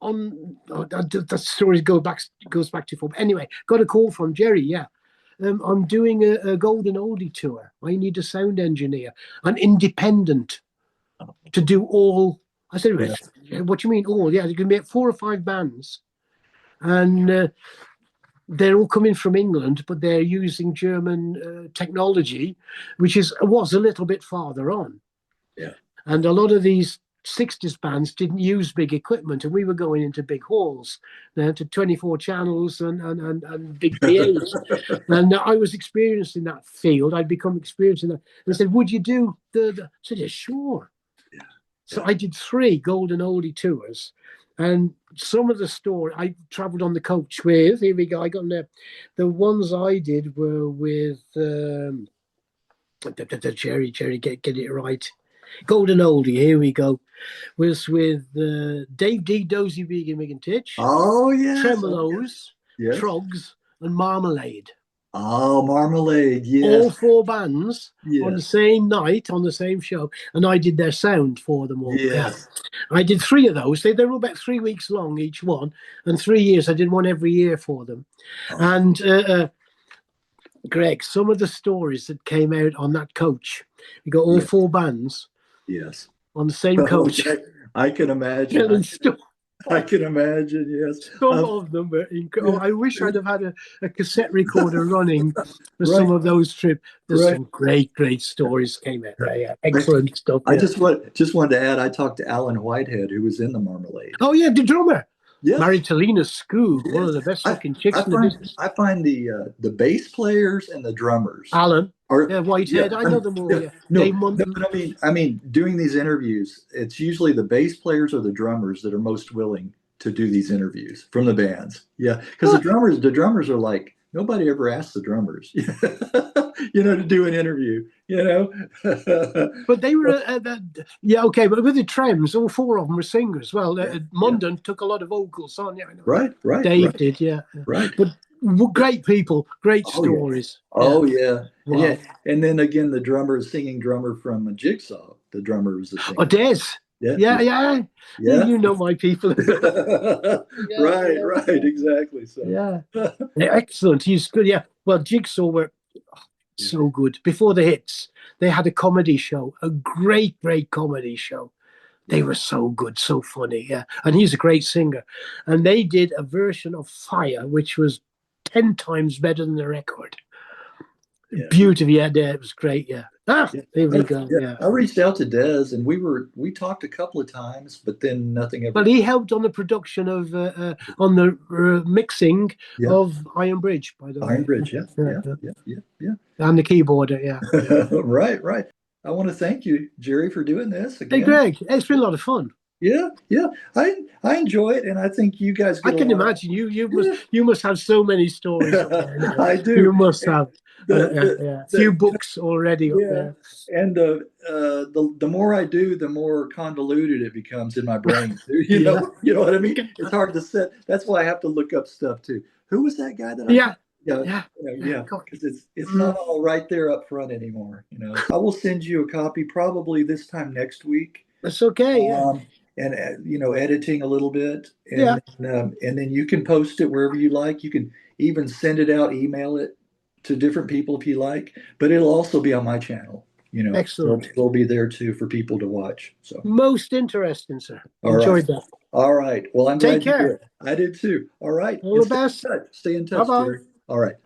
on, that story goes back to before. Anyway, got a call from Gerry, I'm doing a golden oldie tour. I need a sound engineer, an independent, to do all. I said, what do you mean all? Yeah, there can be 4 or 5 bands, and they're all coming from England, but they're using German technology, which was a little bit farther on. Yeah. And a lot of these 60s bands didn't use big equipment, and we were going into big halls to 24 channels and big PAs. And I was experiencing that field. I'd become experienced in that. And I said, would you do the I said, yeah, sure. Yeah. So I did 3 golden oldie tours. And some of the story I travelled on the coach with, here we go, I got in there. The ones I did were with Gerry, get it right. Golden Oldie, here we go. Was with Dave D, Dozy, Vegan, Mick and Titch. Oh, yes. Tremolos, Yes. Trogs, and Marmalade. Oh, Marmalade, yes. All 4 bands on the same night, on the same show. And I did their sound for them all. Yes. I did 3 of those. They were about 3 weeks long, each one. And 3 years. I did one every year for them. Oh. And Greg, some of the stories that came out on that coach, we got all 4 bands. Yes. On the same coach. Okay. I can imagine. I can imagine, yes. Some of them were incredible. I wish I'd have had a cassette recorder running for some of those trips. There's some great stories came out. Yeah, excellent stuff. I just wanted to add, I talked to Alan Whitehead, who was in the Marmalade. Oh, yeah, the drummer. Yes. Married to Lena Scoo, one of the best looking chicks in the business. I find the bass players and the drummers. Alan. Whitehead, I know them all. But I mean, doing these interviews, it's usually the bass players or the drummers that are most willing to do these interviews from the bands. Yeah, because the drummers are like, nobody ever asks the drummers, to do an interview, But they were, okay. But with the Trems, all 4 of them were singers. Well, Munden took a lot of vocals on. Right. Dave did, Right. But great people, great stories. Yeah. Wow. And then again, the singing drummer from Jigsaw. The drummer was the singer. Oh, Des. Yeah. You know my people. Right, exactly. So excellent. He's good. Yeah. Well, Jigsaw were so good. Before the hits, they had a comedy show, a great comedy show. They were so good, so funny. Yeah. And he's a great singer. And they did a version of Fire, which was 10 times better than the record. Beautiful. It was great. There we go. I reached out to Des, and we talked a couple of times, but then nothing ever. But he helped on the production of on the mixing of Ironbridge, by the way. Ironbridge, yeah. And the keyboarder, Right. I want to thank you, Gerry, for doing this again. Hey, Greg, it's been a lot of fun. Yeah. I enjoy it, and I think you guys. I can imagine you must have so many stories. I do. You must have. A few books already up there. And the more I do, the more convoluted it becomes in my brain. You know what I mean? It's hard to set. That's why I have to look up stuff too. Who was that guy that I because it's not all right there up front anymore. I will send you a copy probably this time next week. That's okay. And editing a little bit, and then you can post it wherever you like. You can even send it out, email it to different people if you like, but it'll also be on my channel. Excellent. It'll be there too for people to watch. So most interesting, sir. Enjoyed that. All right. Well, I'm glad Take care. you did. I did too. All right. All the best. Stay in touch. Bye-bye. Gerry. All right.